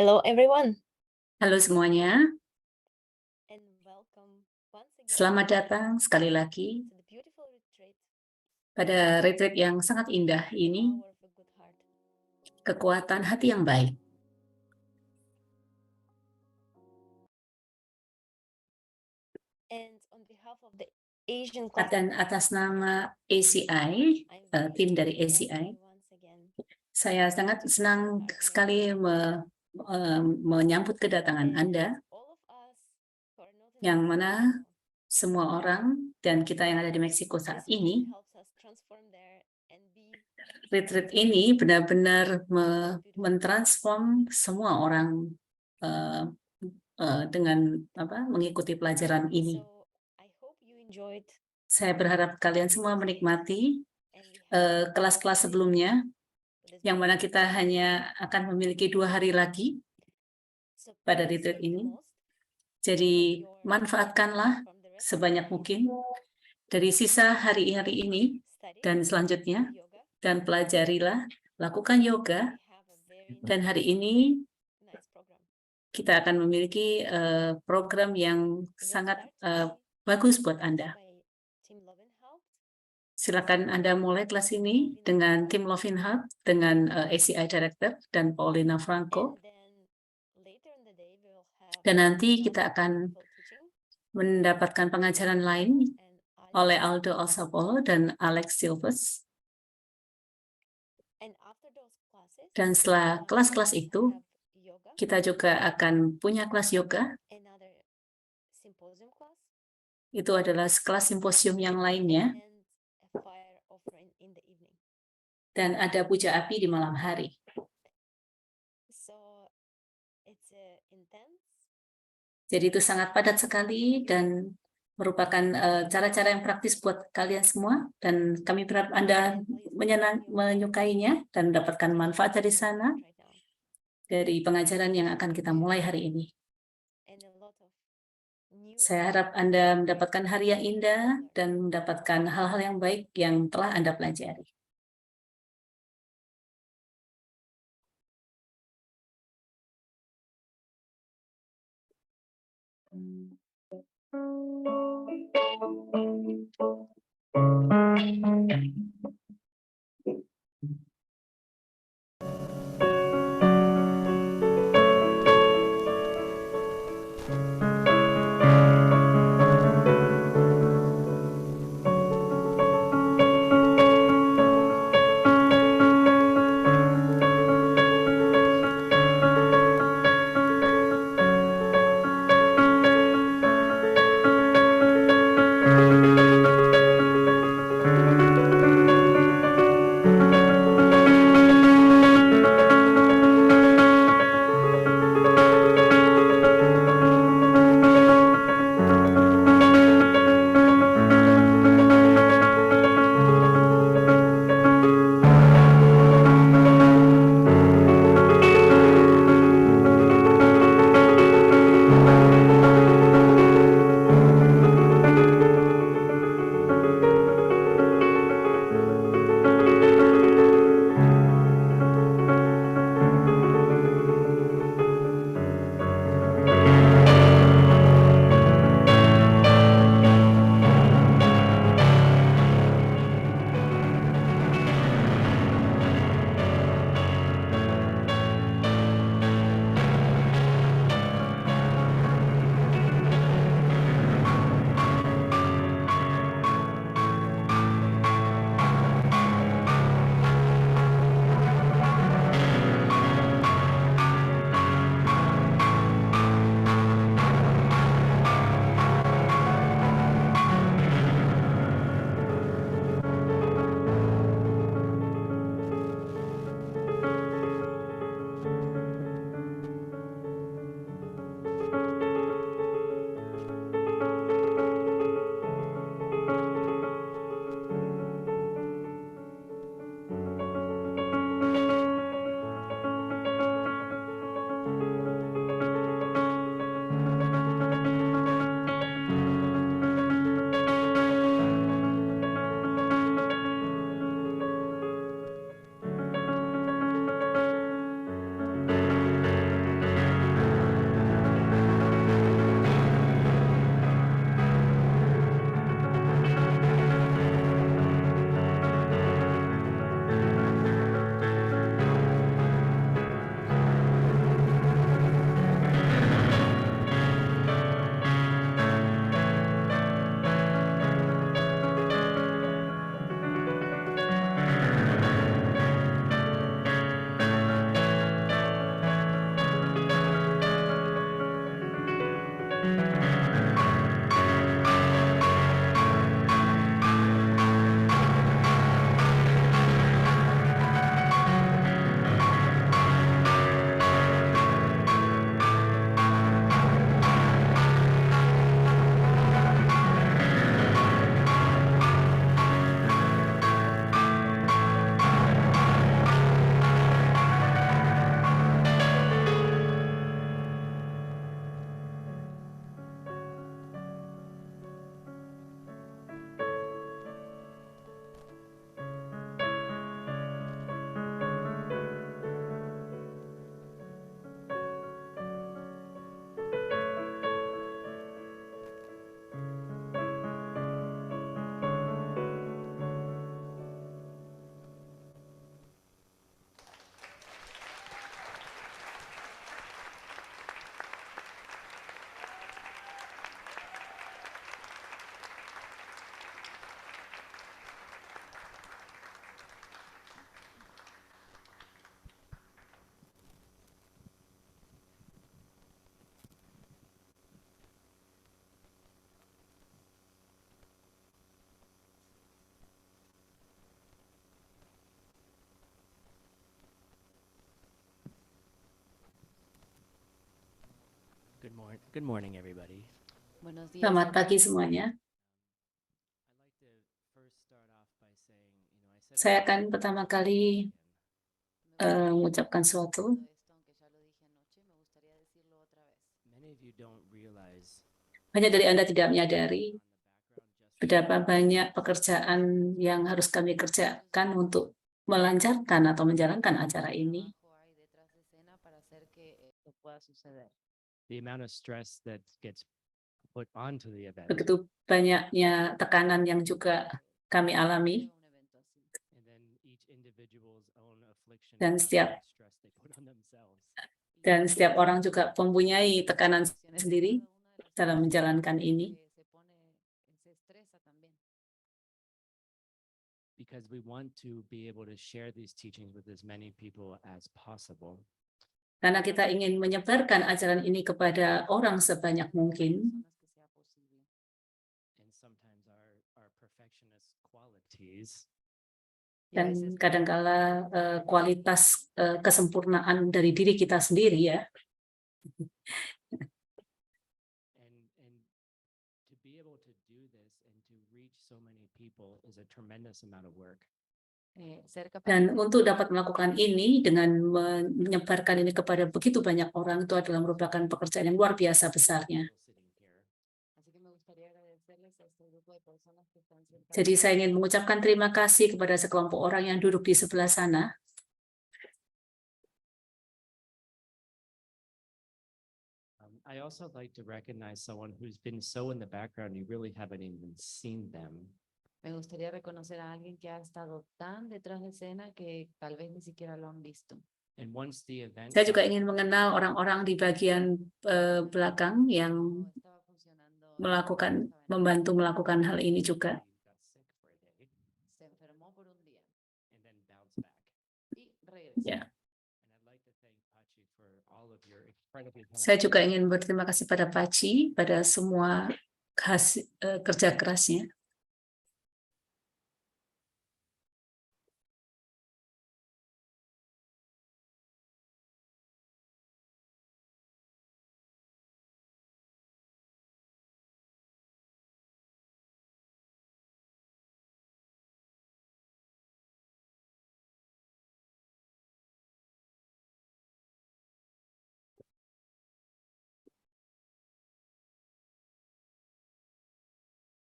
Hello everyone, Halo semuanya, and welcome once again selamat datang sekali lagi to the beautiful retreat, pada retreat yang sangat indah the ini, power of a good heart. kekuatan hati yang baik. And on behalf of the Asian class, Dan atas nama ACI, I'm tim dari very ACI, welcome once again. saya sangat senang sekali menyambut kedatangan And Anda, all of us who are not in yang Mexico mana right now, semua orang dan kita yang ada di Meksiko saat this retreat ini, helps us transform there and be retreat ini benar-benar beautiful. mentransform semua orang eh, dengan mengikuti pelajaran ini. So I hope you enjoyed, Saya berharap kalian semua menikmati and we have kelas-kelas sebelumnya, this yang mana beautiful kita hanya akan memiliki 2 hari lagi So pada please retreat make the ini. most Jadi of your manfaatkanlah from the rest of sebanyak mungkin dari sisa hari-hari ini study dan selanjutnya, yoga. dan pelajarilah, lakukan yoga, We have a very dan hari ini nice program. kita akan memiliki program yang We will sangat start bagus buat Anda. by Team Lovenhout. Silakan Anda mulai kelas ini dengan tim Lovin Hub, dengan ACI Director dan Paulina Franco. And then later in the day we will have Dan nanti kita akan beautiful teaching mendapatkan pengajaran lain and oleh Aldo Alsapolo dan Alex Silvers. and after those classes Dan setelah kelas-kelas itu, have yoga, kita juga akan punya kelas yoga. another symposium class, Itu adalah kelas simposium yang lainnya, and a fire offering in the evening. dan ada puja api di malam hari. So it's intense. Jadi itu sangat padat sekali dan merupakan cara-cara yang praktis buat kalian semua, dan kami berharap Anda menyukainya dan mendapatkan manfaat dari sana, right now. dari pengajaran yang akan kita mulai hari ini. And a lot of new Saya harap Anda mendapatkan hari yang indah dan mendapatkan hal-hal yang baik yang telah Anda pelajari. Good morning, everybody. Buenos días. Selamat pagi semuanya. I'd like to first start off by saying, I said Saya it akan pertama kali mengucapkan sesuatu. Aunque ya lo dije anoche, me gustaría decirlo otra vez. many of you don't realize Banyak dari Anda tidak menyadari on the background just betapa banyak pekerjaan yang harus kami kerjakan untuk melancarkan atau menjalankan acara ini. Trabajo hay detrás de escena para hacer que esto pueda suceder. the amount of stress that gets put onto the event. Begitu banyaknya tekanan yang juga kami alami, Un evento así. And then each individual's own affliction Dan about setiap- how much stress they put on themselves. dan setiap orang juga mempunyai tekanan Acciones, sendiri cada una de las dalam personas menjalankan ini. que se estresa también. Because we want to be able to share these teachings with as many people as possible. Karena kita ingin menyebarkan ajaran ini kepada orang sebanyak mungkin, Personas que sea posible. And sometimes our perfectionist qualities Y a dan veces kadangkala kualitas kesempurnaan dari diri kita sendiri ya. and to be able to do this and to reach so many people is a tremendous amount of work. ser capaz Dan untuk dapat melakukan ini dengan menyebarkan ini kepada begitu banyak orang itu adalah merupakan pekerjaan yang luar biasa besarnya. People sitting here. Así que me gustaría agradecerles a este grupo de personas que están sentadas. Jadi saya ingin mengucapkan terima kasih kepada sekelompok orang yang duduk di sebelah sana. I also like to recognize someone who's been so in the background, you really haven't even seen them. Me gustaría reconocer a alguien que ha estado tan detrás de escena que tal vez ni siquiera lo han visto. And once the event. Saya juga ingin mengenal orang-orang di bagian belakang yang No estaba funcionando. membantu melakukan hal ini juga. Got sick for a day Se enfermó por un día and then bounced back. y regresó. Ya. And I'd like to thank Pachi for all of your incredibly Saya juga ingin berterima kasih pada Paci, pada semua kerja kerasnya.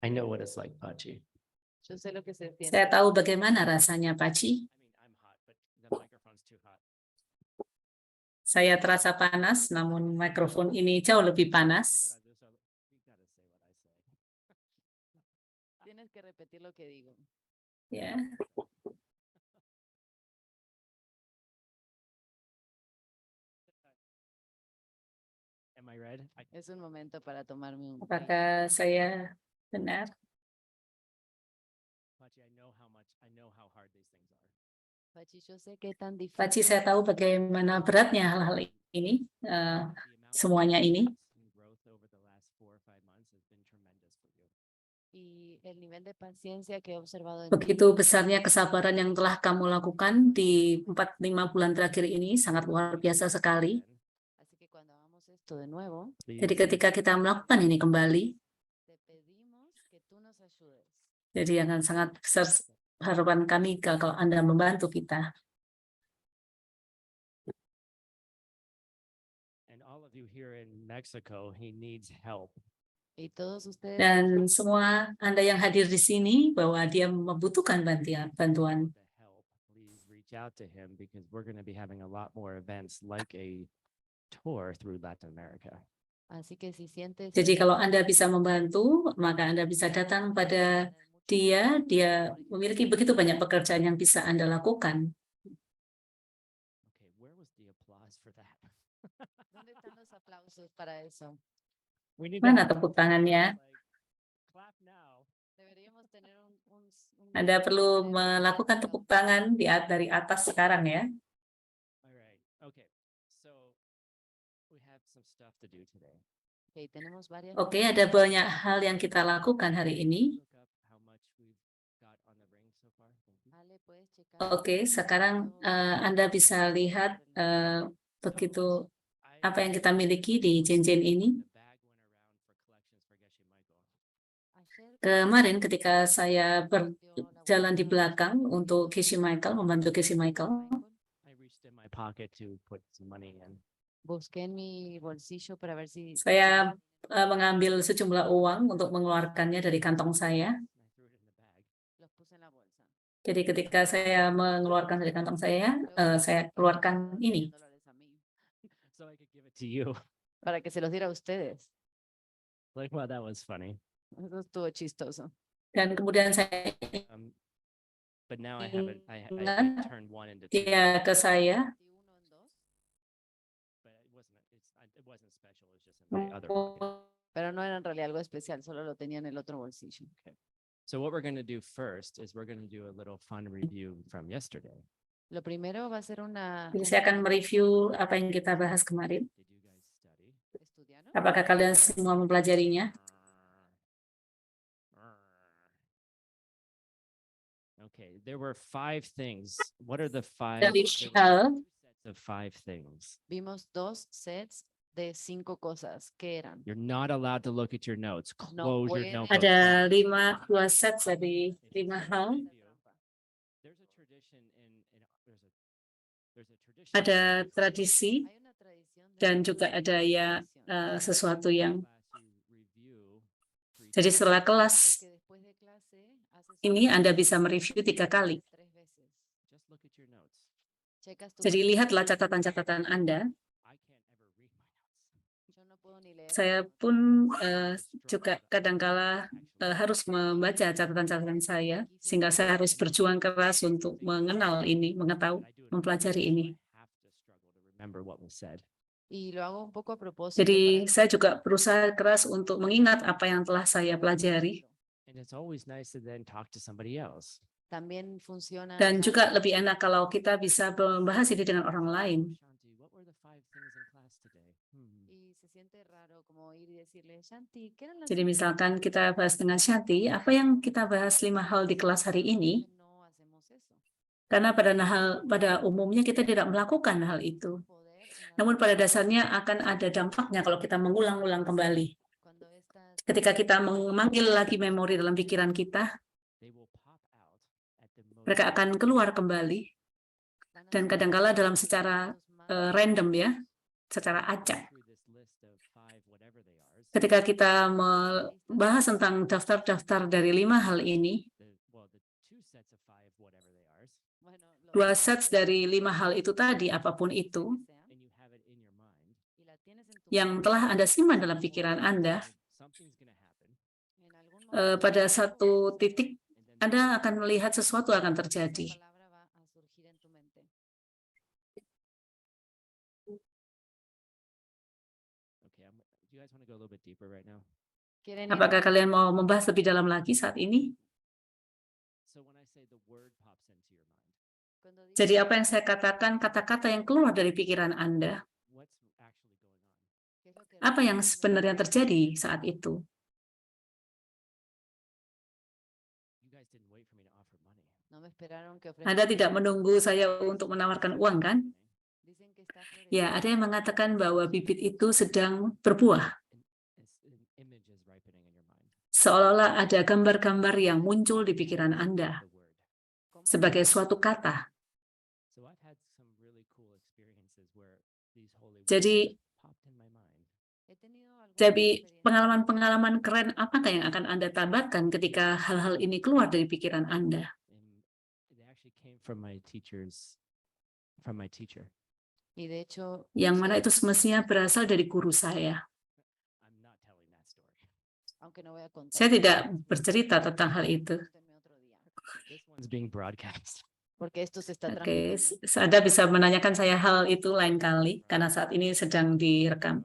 I know what it's like, Pachi. Yo sé lo que se siente. Saya tahu bagaimana rasanya Paci. I mean, I'm hot, but the microphone's too hot. Saya terasa panas, namun mikrofon ini jauh lebih panas. You gotta say what I say. Tienes que repetir lo que digo. Ya. Am I right? Es un momento para tomarme un break. Apakah saya benar? Pachi, I know how hard these things are. Pachi, yo sé que tan difícil. Paci, saya tahu bagaimana beratnya hal-hal ini, The amount of semuanya ini. patience and growth over the last 4 or 5 months has been tremendous for you. Y el nivel de paciencia que he observado en ti. Begitu besarnya kesabaran yang telah kamu lakukan di 4-5 bulan terakhir ini, sangat luar biasa sekali. Así que cuando hagamos esto de nuevo, Jadi ketika kita melakukan ini kembali, te pedimos que tú nos ayudes. jadi akan sangat besar harapan kami kalau Anda membantu kita. And all of you here in Mexico, he needs help. Y todos ustedes. Dan semua Anda yang hadir di sini, bahwa dia membutuhkan bantuan. The help, please reach out to him because we're going to be having a lot more events like a tour through Latin America. Así que si sientes. Jadi kalau Anda bisa membantu, maka Anda bisa datang pada dia memiliki begitu banyak pekerjaan yang bisa Anda lakukan. Okay, where was the applause for that? ¿Dónde están los aplausos para eso? We need Mana tepuk tangannya? clap now. Deberíamos tener un Anda perlu melakukan tepuk tangan dari atas sekarang ya. All right. Okay. So we have some stuff to do today. Okay, tenemos varias. Oke, ada banyak hal yang kita lakukan hari ini. Look up how much we've got on the ring so far. Thank you. Ale, puedes checar. Oke, sekarang Anda bisa lihat begitu I apa yang kita miliki di cincin ini. The bag went around for collections for Geshe Michael. Ayer Kemarin ketika saya dio la berjalan di vuelta belakang untuk Casey Michael, membantu Casey Michael, I reached in my pocket to put some money in. busqué en mi bolsillo para ver si saya mengambil sejumlah uang untuk mengeluarkannya dari kantong saya. I threw it in the bag. los puse en la bolsa. Jadi ketika saya mengeluarkan dari kantong saya keluarkan ini. $100 a mí, So I could give it to you. para que se los diera a ustedes. Like, wow, that was funny. Eso estuvo chistoso. Dan kemudian saya But now I haven't, I ingat turned one into two. dia ke saya, Partí uno en dos, But it wasn't special. It was just in my other pocket. pero no era en realidad algo especial, solo lo tenía en el otro bolsillo. So what we're going to do first is we're going to do a little fun review from yesterday. Lo primero va a ser jadi saya akan mereview apa yang kita bahas kemarin. Did you guys study? ¿Estudiaron? Apakah kalian semua mempelajarinya? Okay, there were 5 things. What are the 5? Dari there were hal 2 sets of 5 things. Vimos 2 sets de 5 cosas. ¿Qué eran? You're not allowed to look at your notes. No Close your pueden. notebooks. ada 2 set dari 5 hal. There's a tradition there's a tradition. Ada tradisi Hay una tradición de dan juga ada ya revisión. sesuatu yang. Class you review 3 Jadi times. setelah Es kelas que después de clase haces ini una Anda revisión bisa mereview 3 kali. 3 veces. Just look at your notes. Checas tus Jadi notas. lihatlah catatan-catatan Anda. I can't ever read my notes. Yo no puedo ni leer. Saya mis notas. pun juga kadangkala harus membaca catatan-catatan saya, sehingga saya harus berjuang keras untuk mengenal ini, mengetahui, mempelajari ini. I have to struggle to remember what was said. Y lo hago un poco a propósito. Jadi para saya juga berusaha keras untuk mengingat apa yang telah saya pelajari. And it's always nice to then talk to somebody else. También funciona. Dan para- juga lebih enak kalau kita bisa membahas ini dengan orang lain. Shanti, what were the 5 things in class today? Y se siente raro como ir y decirle, Shanti, ¿qué eran las Jadi 5 misalkan cosas kita bahas dengan Shanti, apa yang kita bahas 5 hal di kelas hari ini? que no hacemos eso? Karena pada umumnya kita tidak melakukan hal itu. Poder en Namun pada algún- dasarnya akan ada dampaknya kalau kita mengulang-ulang kembali. cuando estas Ketika kita memanggil lagi memori dalam pikiran kita, They will pop out at the most mereka akan keluar kembali van a dan ser kadangkala dalam los secara más random ya, secara acak. through this list of 5 whatever they are. Ketika kita membahas tentang daftar-daftar dari 5 hal ini, The 2 sets of 5 whatever they are, bueno, 2 sets dari 5 hal itu tadi, apapun itu, and you have it in your mind. y la tienes en tu yang mente, telah Anda simpan dalam pikiran Anda, Something's going to happen. en algún momento pada satu titik And then Anda akan melihat sesuatu akan terjadi. esa palabra va a surgir en tu mente. okay, do you guys want to go a little bit deeper right now? ¿Quieren ir Apakah kalian mau membahas lebih dalam lagi saat ini? So when I say the word pops into your mind, cuando digo Jadi apa yang saya katakan, kata-kata yang keluar dari pikiran Anda, what's actually going on? qué es lo que apa yang realmente sebenarnya pasa? terjadi saat itu? You guys didn't wait for me to offer money. No me esperaron que Anda ofrezca. tidak menunggu saya untuk menawarkan uang, kan? Dicen que está Ya, ada yang floreciendo. mengatakan bahwa bibit itu sedang berbuah. An image is ripening in your mind. Seolah-olah ada gambar-gambar yang muncul di pikiran Anda The word. ¿Cómo? sebagai suatu kata. So I've had some really cool experiences where these holy Jadi, words popped in my mind. He tenido algunas Jadi experiencias. pengalaman-pengalaman keren apakah yang akan Anda tambahkan ketika hal-hal ini keluar dari pikiran Anda? And they actually came from my teacher. Y de hecho, Yang mana itu semestinya berasal dari guru saya. I'm not telling that story. aunque no voy a contar. Saya tidak bercerita tentang hal itu. Pregúntenme otro día, This one's being broadcast. porque esto se está Oke, transmitiendo. Anda bisa menanyakan saya hal itu lain kali, karena saat ini sedang direkam,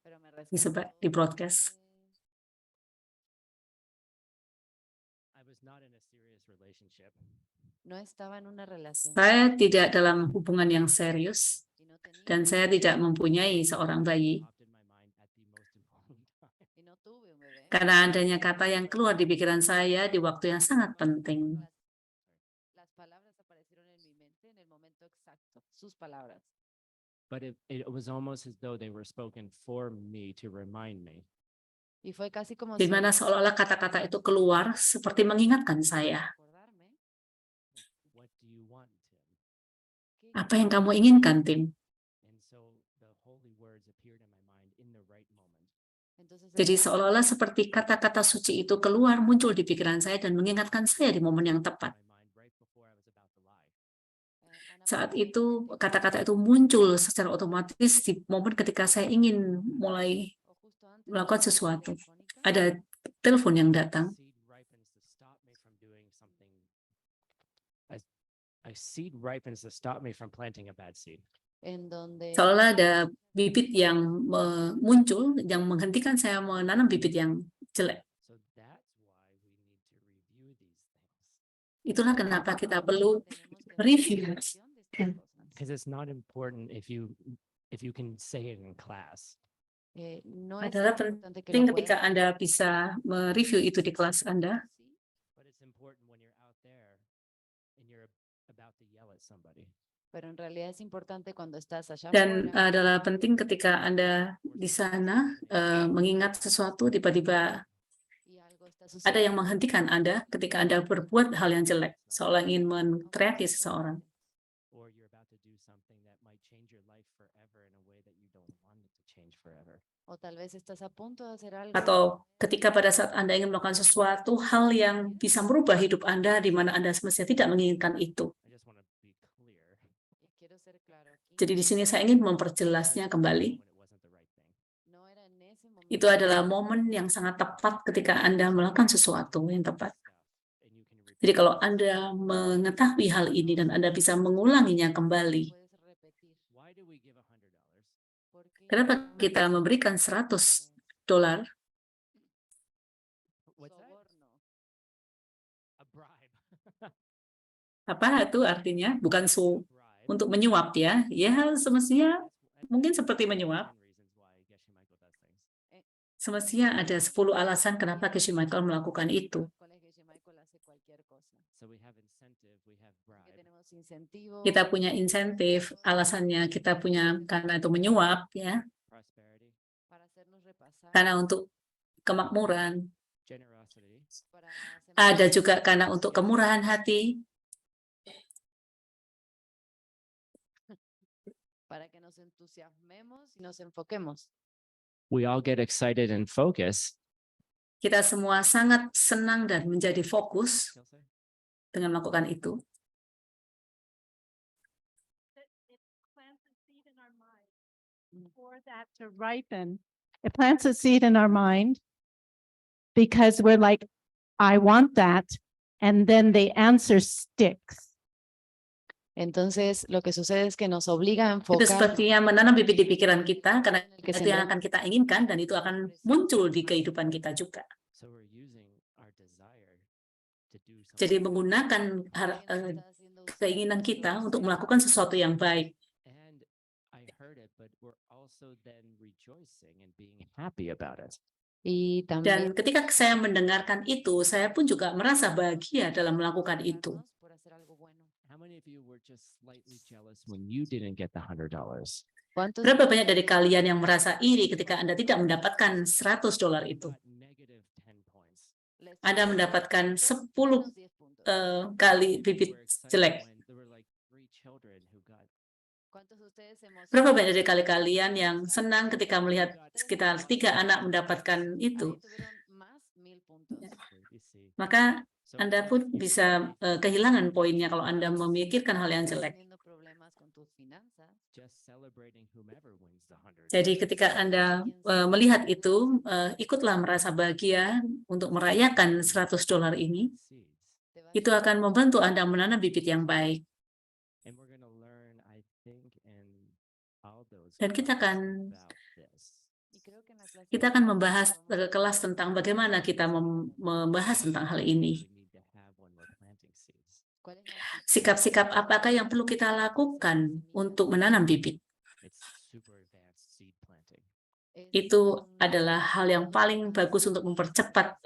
Pero me rescató di broadcast. I was not in a serious relationship. No estaba en una relación Saya tidak dalam hubungan yang serius, y no tenía dan saya tidak mempunyai seorang bayi. Popped in my mind at the most important time. y no tuve un bebé. Karena adanya kata yang keluar di pikiran saya di waktu yang sangat penting. Las palabras aparecieron en mi mente en el momento exacto, sus palabras. But it was almost as though they were spoken for me to remind me. Y fue casi como Di si mana seolah-olah kata-kata itu keluar seperti mengingatkan saya, recordarme What do you want, Tim? qué apa yang kamu inginkan, Tim? And so the holy words appeared in my mind in the right moment. Entonces Jadi era seolah-olah seperti kata-kata suci itu keluar, muncul di pikiran saya dan mengingatkan saya di momen yang tepat. My mind right before I was about to lie. Ana Saat pensó itu que kata-kata itu muncul secara otomatis di momen ketika saya ingin mulai o justo antes melakukan de la sesuatu. telefónica, Ada telepon yang datang. Seed ripens to stop me from doing something. A seed ripens to stop me from planting a bad seed. en donde Seolah ada bibit yang muncul yang menghentikan saya menanam bibit yang jelek. So that's why we need to review these things. Itulah kenapa kita perlu tenemos que review. hacer revisión de estas cosas. Because it's not important if you can say it in class. No es Adalah importante que penting lo ketika puedas Anda bisa mereview itu di kelas Anda, sí, But it's important when you're out there and you're about to yell at somebody. pero en realidad es importante cuando estás allá dan afuera adalah penting ketika Anda di sana mengingat sesuatu, tiba-tiba y algo está ada yang sucediendo. menghentikan Anda ketika Anda berbuat hal yang jelek, seolah ingin menteriaki seseorang. Or you're about to do something that might change your life forever in a way that you don't want it to change forever. O tal vez estás a punto de hacer algo Atau ketika pada saat Anda ingin melakukan sesuatu, hal yang bisa merubah hidup Anda di mana Anda semestinya tidak menginginkan itu. I just want to be clear. y quiero ser claro aquí. Jadi di sini saya ingin memperjelasnya kembali. When it wasn't the right thing. No era en ese momento. Itu adalah momen yang sangat tepat ketika Anda melakukan sesuatu yang tepat. And you can Jadi kalau Anda mengetahui hal ini dan Anda bisa mengulanginya kembali, Puedes repetir. Why do we give $100? ¿Por qué kenapa damos kita memberikan $100? What's that? soborno? A bribe. Apa itu artinya? Bukan Bribe. untuk menyuap ya. Ya semestinya That's- mungkin seperti that's menyuap. 10 reasons why Geshe Michael does things. Semestinya ada 10 alasan kenapa Geshe Michael melakukan itu. ¿Cuál es que Michael hace cualquier cosa? So we have incentive, we have Que bribe. tenemos incentivo, Kita punya insentif, alasannya kita punya karena itu menyuap ya, Prosperity, para hacernos repasar, karena untuk kemakmuran. generosity, para Ada hacernos- juga karena untuk kemurahan hati, para que nos entusiasmemos y nos enfoquemos. we all get excited and focus. kita semua sangat senang dan menjadi fokus Kelsey? dengan melakukan itu. It plants a seed in our mind Mm. for that to ripen. It plants a seed in our mind because we're like, I want that. And then the answer sticks. Entonces, lo que sucede es que nos obliga a Itu enfocar sepertinya menanam bibit di pikiran kita karena en el que itu yang sembramos. akan kita inginkan dan itu akan muncul di kehidupan kita juga. So we're using our desire to do something. Jadi menggunakan Alguien está haciendo uso de keinginan nuestro kita untuk deseo. melakukan sesuatu yang baik. And I heard it, but we're also then rejoicing and being happy about it. Y Dan también ketika saya mendengarkan itu, saya pun juga merasa bahagia dalam melakukan itu. esforzarnos por hacer algo bueno. How many of you were just slightly jealous when you didn't get the $100? ¿Cuántos Berapa banyak dari kalian yang merasa iri ketika Anda tidak mendapatkan $100 itu? Got negative 10 points. les Anda tocó mendapatkan 10 10 menos 10 puntos? kali bibit Were excited jelek. when there were like 3 children who got ¿Cuántos de ustedes se emocionan Berapa banyak dari cuando kalian yang saben senang que ketika melihat sekitar 3 anak mendapatkan ahí itu? tuvieron más 1000 puntos? you see. Maka So Anda if pun you bisa kehilangan poinnya kalau Anda memikirkan hal yang Estás jelek. teniendo problemas con tus finanzas. just celebrating whomever wins the $100. Jadi ketika Anda melihat itu, ikutlah merasa bahagia untuk merayakan $100 ini. Seeds. Te vas Itu a- akan membantu Anda menanam bibit yang baik. And we're going to learn, I think, in Aldo's Dan kita class akan- about this. y creo que en la clase Kita de akan hoy membahas vamos a kelas hablar tentang bagaimana kita membahas tentang hal ini. We need to have when we're planting seeds. cuál es la actitud Sikap-sikap apakah yang perlu kita lakukan untuk menanam bibit? It's super advanced seed planting. es Itu un- adalah hal yang paling bagus untuk mempercepat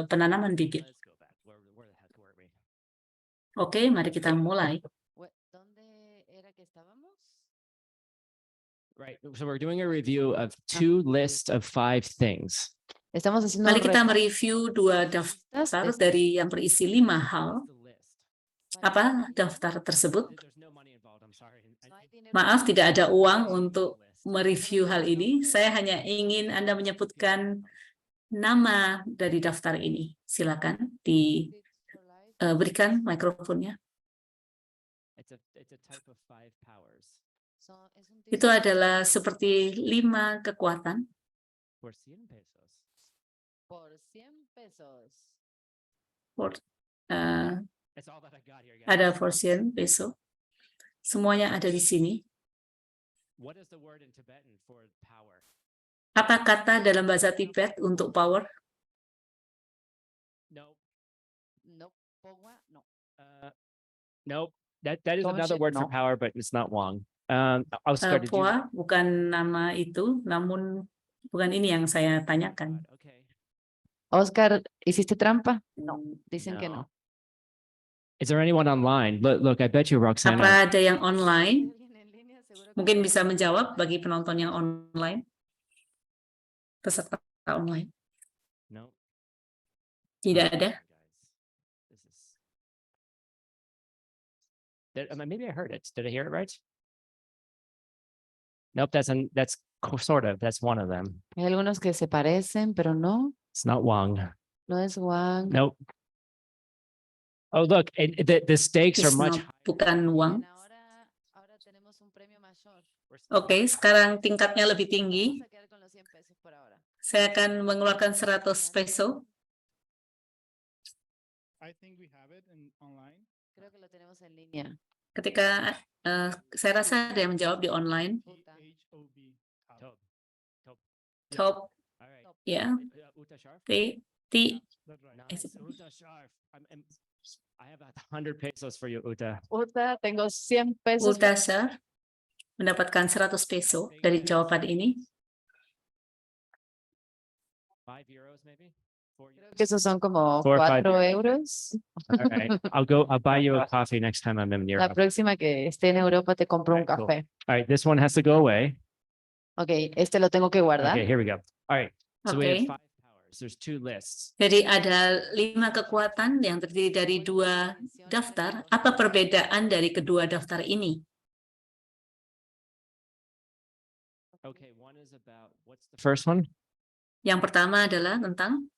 penanaman bibit. Let's go back. Where the heck were we? Oke, mari kita mulai. Right. So we're doing a review of 2 lists of 5 things. Estamos haciendo Mari kita repaso mereview 2 daftar dari yang berisi 5 hal. What's the list? Apa daftar tersebut? There's no money involved. I'm sorry. No hay dinero Maaf, involucrado. tidak ada uang untuk mereview hal ini. Saya hanya ingin Anda menyebutkan nama dari daftar ini. Silakan diberikan mikrofonnya. It's a type of 5 powers. Es un Itu tipo adalah seperti 5 kekuatan For 100 pesos. por 100 pesos. That's all that I got here, guys. ada portion besok. Semuanya ada di sini. What is the word in Tibetan for power? Apa kata dalam bahasa Tibet untuk power? No. No, pogwa, no. Nope. That is Don't another shit, word for no. power, but it's not Wong. Oscar, did you? Poa bukan nama itu, namun bukan ini yang saya tanyakan. God, okay. Oscar, ¿hiciste trampa? No, dicen que no. Is there anyone online? Look, I bet you Roxana. Apa ada yang online? Alguien en línea seguro que Mungkin no. bisa menjawab bagi penonton yang online. Peserta online. No. Tidak Oh, ada. guys. This is. Maybe I heard it. Did I hear it right? Nope, sort of. That's one of them. Hay algunos que se parecen, pero no, It's not Wong. no es Wang. Nope. Oh, look, the stakes are It's much not- higher. bukan uang. Ahora tenemos un premio mayor. Oke, sekarang tingkatnya lebih tinggi. Vamos a quedar con los 100 pesos por ahora. Saya akan mengeluarkan 100 peso. I think we have it online. Creo que lo tenemos en línea. Ketika saya rasa ada yang menjawab di online. THOB. Tob. Top, All right. ya, Uta Sharf? T, That's right. Nice. Uta Sharf. I have 100 pesos for you, Uta. Uta, tengo 100 pesos. Utasha mendapatkan 100 peso dari jawaban ini. 5 euros, maybe? 4 Creo euros? que esos son como 4 o 5 4 euros. All right. I'll buy you a coffee next time I'm in La Europe. próxima que esté en Europa te compro un Alright, cool. café. All right, this one has to go away. Ok, este lo tengo que guardar. Okay, here we go. All right. So we have Oke. 5 powers. There's 2 lists. Jadi ada 5 kekuatan yang terdiri dari 2 daftar. Apa perbedaan dari kedua daftar ini? Okay, one is about, what's the first one? Yang pertama adalah tentang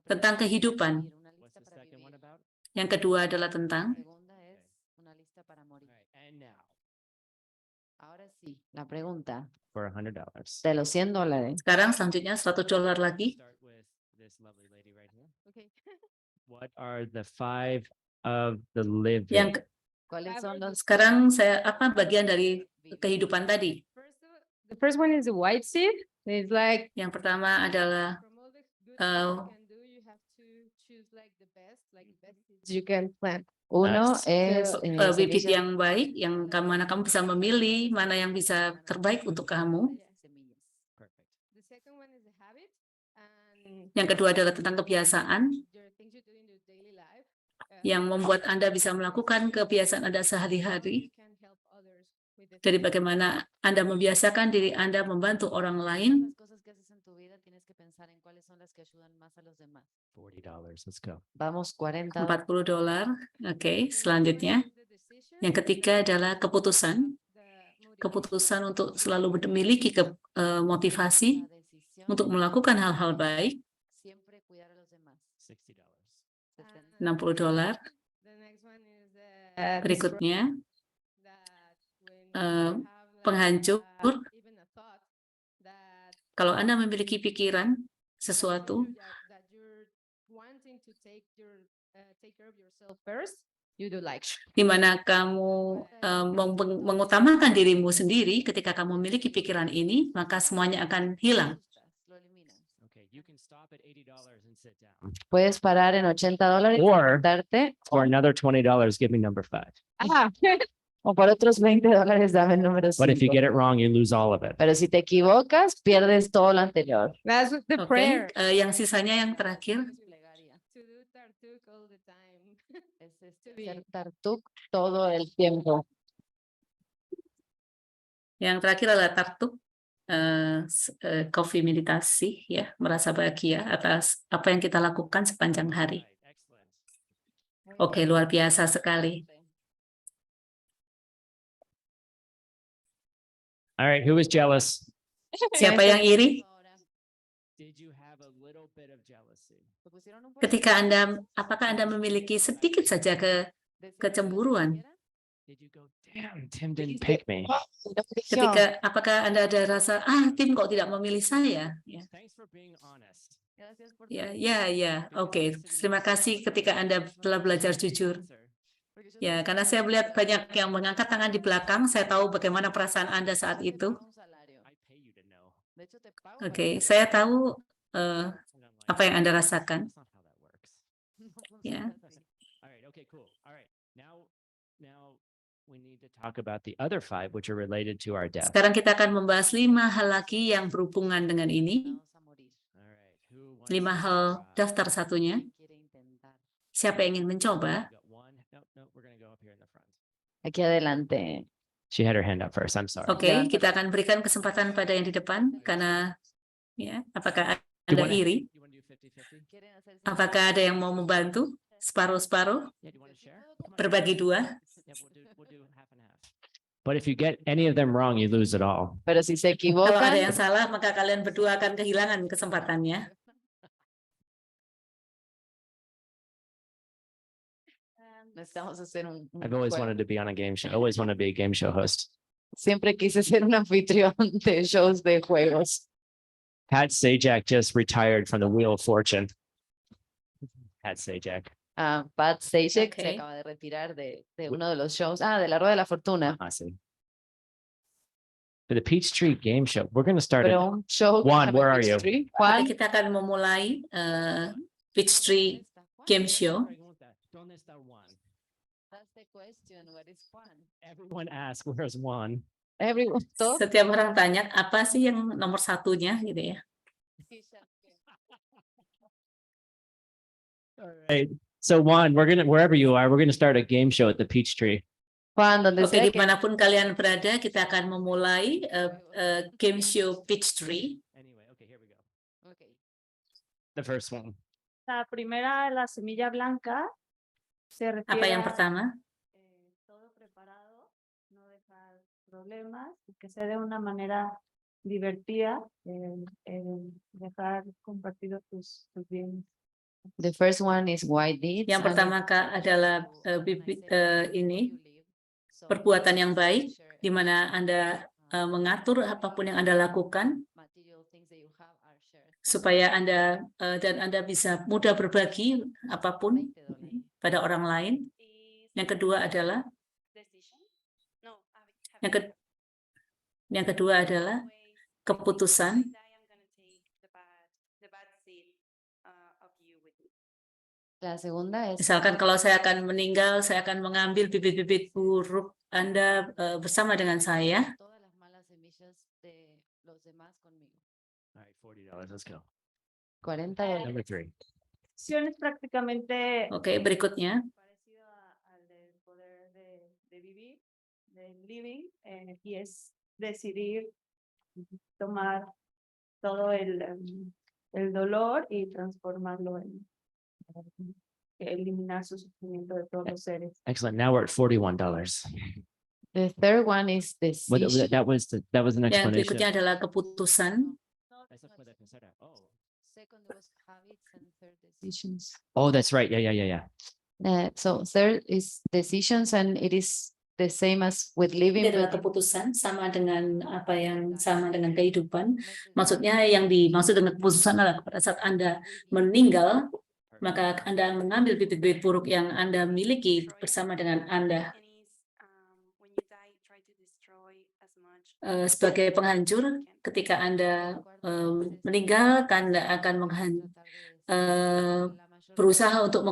Tentang kehidupan. What's the second one about? Yang kedua adalah tentang Segunda es una lista para All morir. right, and now Ahora sí, la pregunta for $100. de los $100. sekarang selanjutnya $100 lagi. Start with this lovely lady right here. Okay. What are the 5 of the living? Yang ¿Cuáles son los sekarang apa bagian dari kehidupan tadi? The first one is the white seed. It's like Yang pertama adalah from all the good uh, things you can do, you have to choose like the best seeds you can plant. Uno Nice. es bibit semillas yang baik, yang mana kamu bisa memilih mana yang bisa terbaik untuk kamu. semillas. Perfect. The second one is the habit, and Yang kedua adalah tentang kebiasaan your things you do in your daily life. yang membuat Anda bisa melakukan kebiasaan Anda sehari-hari. You can help others with the Dari things. bagaimana Anda membiasakan diri Anda membantu orang lain. Las cosas que haces en tu vida tienes que pensar en cuáles son las que ayudan más a los demás. $40. Let's go. Vamos, 40. $40. Oke, The selanjutnya. next one is the decision, Yang ketiga adalah keputusan. the motivation. Keputusan untuk selalu memiliki motivasi La decisión, untuk melakukan hal-hal baik. siempre cuidar a los demás. $60. And $60. the next one is the Berikutnya, that when eh, you have, like, penghancur. even a thought that Kalau Anda memiliki pikiran sesuatu that you're wanting to take care of yourself first, you do like di mana kamu mengutamakan dirimu sendiri, ketika kamu memiliki pikiran ini, maka semuanya akan hilang. Lo eliminas. Okay, you can stop at $80 and sit down. Puedes parar en $80 Or darte for another $20, give me number 5. o por otros $20 dame el número But if you 5. get it wrong, you lose all of it. Pero si te equivocas, pierdes todo lo anterior. That's the Oke, prayer. yang sisanya yang terakhir, To do tartuk all the time. Es be- ser tartuk todo el tiempo. Yang terakhir adalah Tartuk, coffee meditasi, ya, merasa bahagia atas apa yang kita lakukan sepanjang hari. Right, excellent. Muy Oke, bien, luar biasa sekali. All right, who was jealous? Siapa yang iri? Did you have a little bit of jealousy? Ketika apakah Anda memiliki sedikit saja kecemburuan? Did you go, damn, Tim didn't pick me? Apakah Anda ada rasa, Tim kok tidak memilih saya? Ya, Thanks for being honest. ya. Oke, terima kasih ketika Anda telah belajar jujur. Ya, karena saya melihat banyak yang mengangkat tangan di belakang, saya tahu bagaimana perasaan Anda saat itu. I pay you to know. Oke, saya tahu And I'm like, apa yang Anda rasakan. that's not how that works. Ya. All right, okay, cool. All right. Now we need to talk about the other 5 which are related to our death. Sekarang kita akan membahas 5 hal lagi yang berhubungan dengan ini. All right. Who wants 5 to hal try? daftar satunya. Siapa yang ingin mencoba? We got one. No, we're gonna go up here in the front. Aquí adelante. She had her hand up first. I'm sorry. Oke, kita akan berikan kesempatan pada yang di depan karena ya, apakah Anda iri? You wanna do 50-50? Apakah ada yang mau membantu? Separuh-separuh? Yeah, do you want to share? Come on. Berbagi 2? Yeah, we'll do half and half. But if you get any of them wrong, you lose it all. Pero si se Kalau ada equivocan, yang salah, maka kalian berdua akan kehilangan kesempatannya. necesitamos hacer un I've always juego. wanted to be on a game show. Always want to be a game show host. Siempre quise ser un anfitrión de shows de juegos. Pat Sajak just retired from the Wheel of Fortune. Pat Sajak. Pat Sajak Ok. se acaba de retirar de uno de los shows. De la Rueda de la Fortuna. I see. For the Peachtree Game Show, we're going to start Pero it. un show. Juan, que where llama are you? Peachtree. Oke, Juan. kita akan memulai Peachtree Game Show. ¿Dónde está Juan? That's the question. What is Juan? Everyone asks, where's Juan? Everyone. Todos Setiap orang tanya, apa sih yang nomor satunya gitu ya. All right. So Juan, wherever you are, we're gonna start a game show at the Peachtree. Juan, donde Oke, sea que dimanapun kalian berada, kita akan memulai Game Show Peachtree. Anyway, okay, here we go. Okay. The first one. La primera, la semilla blanca, se refiere Apa yang a, pertama? todo preparado, no dejar problemas, y que sea de una manera divertida, dejar compartido tus bienes. The first one is white deeds. Yang pertama adalah ini perbuatan yang baik, di mana Anda mengatur apapun yang Anda lakukan supaya Anda dan Anda bisa mudah berbagi apapun pada orang lain. Yang kedua adalah yang kedua adalah keputusan. La segunda es Misalkan kalau saya akan meninggal, saya akan mengambil bibit-bibit buruk Anda bersama dengan saya. todas las malas semillas de los demás conmigo. All right, $40. Let's go. 40 Number 3. Acción es prácticamente Oke, berikutnya. parecido al del poder de vivir, del living, y es decidir tomar todo el dolor y transformarlo en eliminar su sufrimiento de todos los seres. Excellent. Now we're at $41. The third one is What, decision. that was an Yang explanation. berikutnya adalah keputusan. Esa puede pensar, oh. Second was habits and third decisions. Oh, that's right. Yeah. So third is decisions and it is the same as with living. Ini adalah but keputusan sama dengan apa yang sama dengan kehidupan. Maksudnya yang dimaksud dengan keputusan adalah pada saat Anda meninggal, maka Anda mengambil bibit-bibit buruk yang Anda miliki bersama dengan Anda. Sebagai penghancur, ketika Anda meninggal, Anda akan berusaha untuk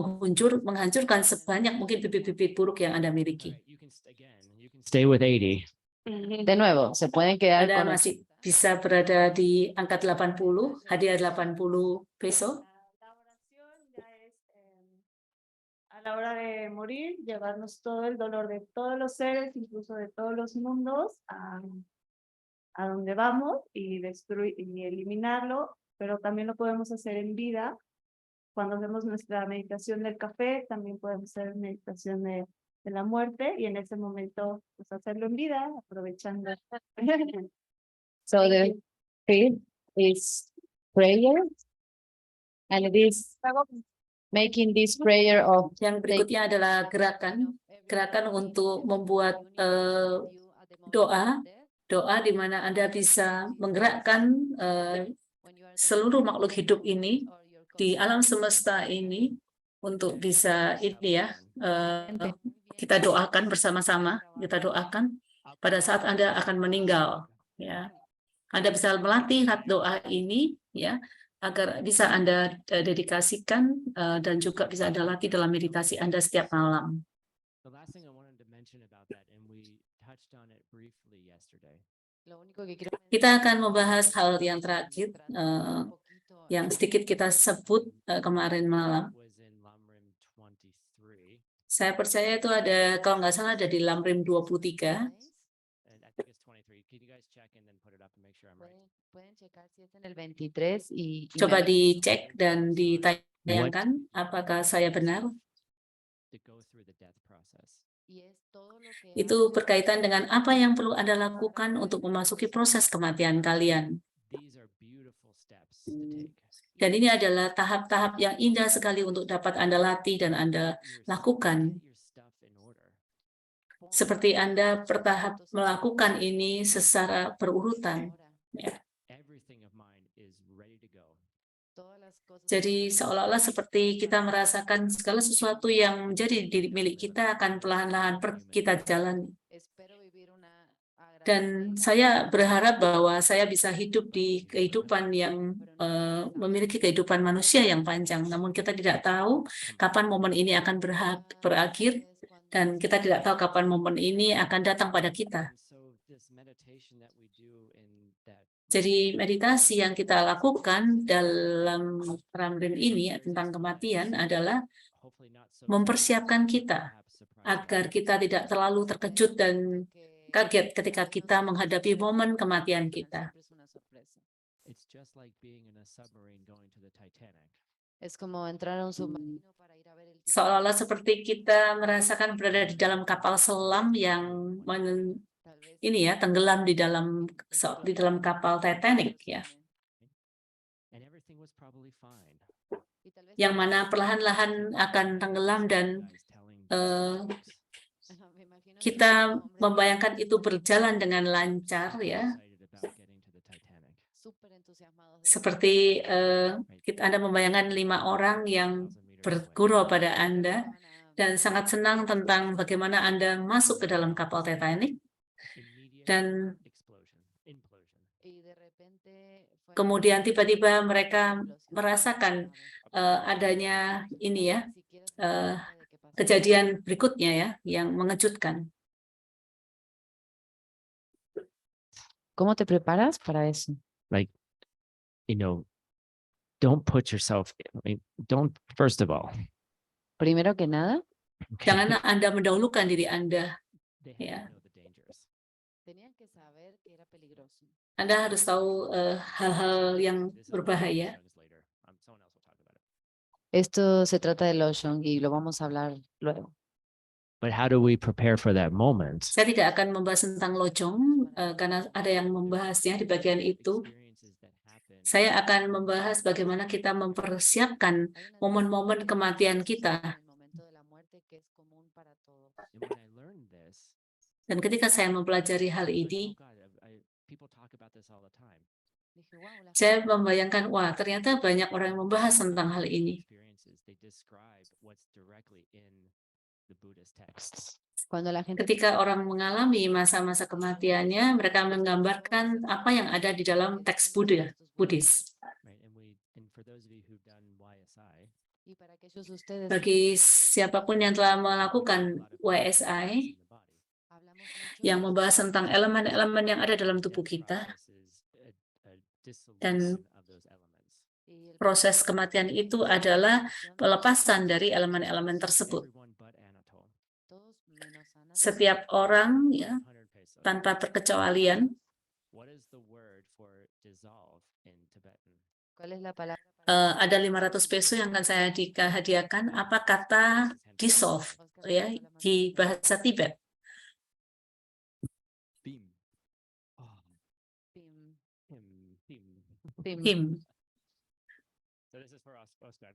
menghancurkan sebanyak mungkin bibit-bibit buruk yang Anda miliki. You can stay with 80. De nuevo, se pueden quedar Anda con masih bisa berada di angka 80, hadiah 80 peso. La oración ya es a la hora de morir, llevarnos todo el dolor de todos los seres, incluso de todos los mundos, a donde vamos y y eliminarlo, pero también lo podemos hacer en vida. Cuando hacemos nuestra meditación del café, también podemos hacer meditación de la muerte y en ese momento pues hacerlo en vida, aprovechando. So the fifth is prayer, and it is making this prayer of Yang berikutnya adalah gerakan untuk membuat doa di mana Anda bisa menggerakkan seluruh makhluk hidup ini di alam semesta ini untuk bisa kita doakan bersama-sama, kita doakan pada saat Anda akan meninggal, ya. Anda bisa melatih doa ini, ya, agar bisa Anda dedikasikan dan juga bisa Anda latih dalam meditasi Anda setiap malam. The last thing I wanted to mention about that, and we touched on it briefly yesterday. lo único que quiero Kita akan membahas hal yang terakhir yang sedikit kita sebut kemarin malam. Was in Lamrim 23, Saya percaya itu ada, kalau nggak salah ada di Lamrim 23. and I think it's 23. Can you guys check and then put it up and make sure I'm right? Pueden checar si es en el 23 y Coba me- dicek dan ditayangkan apakah saya benar. To go through the death process. y es todo lo que Itu hace berkaitan dengan apa yang perlu Anda lakukan untuk memasuki proses kematian kalian. These are beautiful steps to take. Dan ini adalah tahap-tahap yang indah sekali untuk dapat Anda latih dan Anda lakukan. Get your stuff in order. Seperti Anda bertahap melakukan ini secara berurutan. Ya. Everything of mine is ready to go. todas las cosas Jadi seolah-olah seperti kita merasakan segala sesuatu yang menjadi diri milik kita akan perlahan-lahan kita jalani. espero vivir una Dan agradable saya berharap bahwa saya bisa hidup di kehidupan yang memiliki kehidupan manusia yang panjang. Namun kita tidak tahu kapan momen ini akan berakhir dan kita tidak tahu kapan momen ini akan datang pada kita. And so this meditation that we do in that Jadi meditasi yang kita lakukan dalam Lamrim ini tentang kematian adalah hopefully not so mempersiapkan kita perhaps surprise agar kita tidak terlalu terkejut dan kaget ketika kita menghadapi momen kematian kita. It's just like being in a submarine going to the Titanic. Es como entrar a un submarino para ir a ver el Seolah-olah seperti kita merasakan berada di dalam kapal selam yang tal vez tenggelam di dalam kapal Titanic, ya, And everything was probably fine. y tal vez yang mana perlahan-lahan akan tenggelam dan Guys telling eh, Ajá, me imagino que kita esos hombres membayangkan itu berjalan dengan lancar, ya, excited about getting to the Titanic. súper entusiasmados de seperti Anda membayangkan 5 orang yang bergurau pada Anda dan sangat senang tentang bagaimana Anda masuk ke dalam kapal Titanic Immediate dan implosion. y de repente fue kemudian tiba-tiba mereka explosión merasakan adanya ini, ya, ni siquiera se dieron cuenta de que pasó. kejadian berikutnya, ya, yang mengejutkan. ¿Cómo te preparas para eso? You know, don't put yourself, first of all, Primero que nada, Jangan Anda mendahulukan diri Anda. they have Yeah. to know the dangers. tenían que saber que era peligroso. Anda harus tahu hal-hal yang This is berbahaya. later. Someone else will talk about it. Esto se trata del ocean y lo vamos a hablar luego. But how do we prepare for that moment? Saya tidak akan membahas tentang lojong karena ada yang membahasnya di bagian itu. Experiences that happen. Saya akan membahas bagaimana kita mempersiapkan momen-momen kematian kita. El momento de la muerte que es común para todos. And when I learned this, Dan ketika saya mempelajari hal I was like, ini, oh God, people talk about this all the time. Dije, wow, la saya membayangkan, wah, ternyata banyak orang yang membahas tentang hal ini. Experiences, they describe what's directly in the Buddhist texts. cuando la gente Ketika orang mengalami masa-masa kematiannya, mereka menggambarkan apa yang ada di dalam teks Buddhis. Right. And for those of you who've done YSI, y para aquellos de ustedes Bagi siapapun yang telah melakukan YSI, hablamos mucho yang de membahas tentang elemen-elemen yang ada dalam tubuh kita, dan y el proses kematian itu adalah pelepasan dari elemen-elemen tersebut. todos menos Ana Setiap orang, ya, tanpa terkecualian, ¿Cuál es la palabra? Ada 500 peso yang akan saya hadiahkan. Apa kata dissolve ya di bahasa Tibet? Beam. Oh, Pim, him. pim. Him. So this is for us then.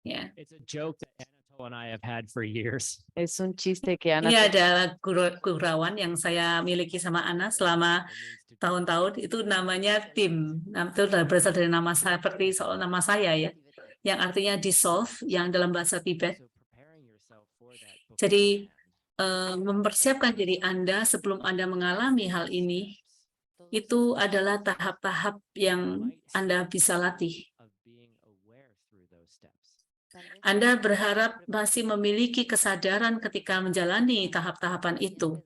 Ya. It's a joke that Anatole and I have had for years. Es un chiste que Ana Ini ada gurauan yang saya miliki sama Ana selama tahun-tahun, itu namanya tim. Itu berasal dari nama saya, seperti soal nama saya ya, yang artinya dissolve, yang dalam bahasa Tibet. So preparing yourself for that Jadi beforehand. mempersiapkan diri Anda sebelum Anda mengalami hal ini, itu adalah tahap-tahap yang Anda bisa latih. Of being aware through those steps. Anda berharap masih memiliki kesadaran ketika menjalani tahap-tahapan itu,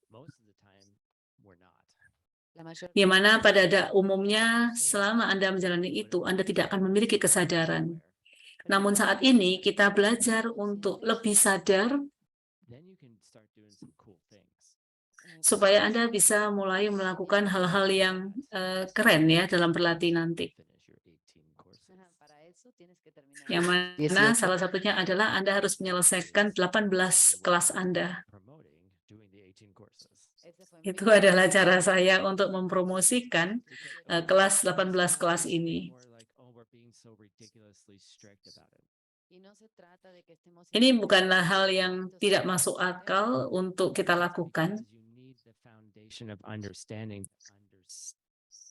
Most of the time, we're not. di mana pada umumnya selama Anda menjalani itu, Anda tidak akan memiliki kesadaran. Namun saat ini kita belajar untuk lebih sadar Then you can start doing some cool things. supaya Anda bisa mulai melakukan hal-hal yang keren ya dalam berlatih nanti. Finish your 18 courses. Para eso tienes que terminar. Yang mana salah satunya adalah Anda harus menyelesaikan 18 kelas Anda. Promoting doing the 18 courses. Ese fue Itu mi- adalah cara saya untuk mempromosikan kelas 18 kelas ini. More like, oh, we're being so ridiculously strict about it. Y no se trata de que estemos Ini siendo bukanlah hal yang estrictos, tidak sino masuk entender akal untuk kita lakukan, Because you need the foundation of understanding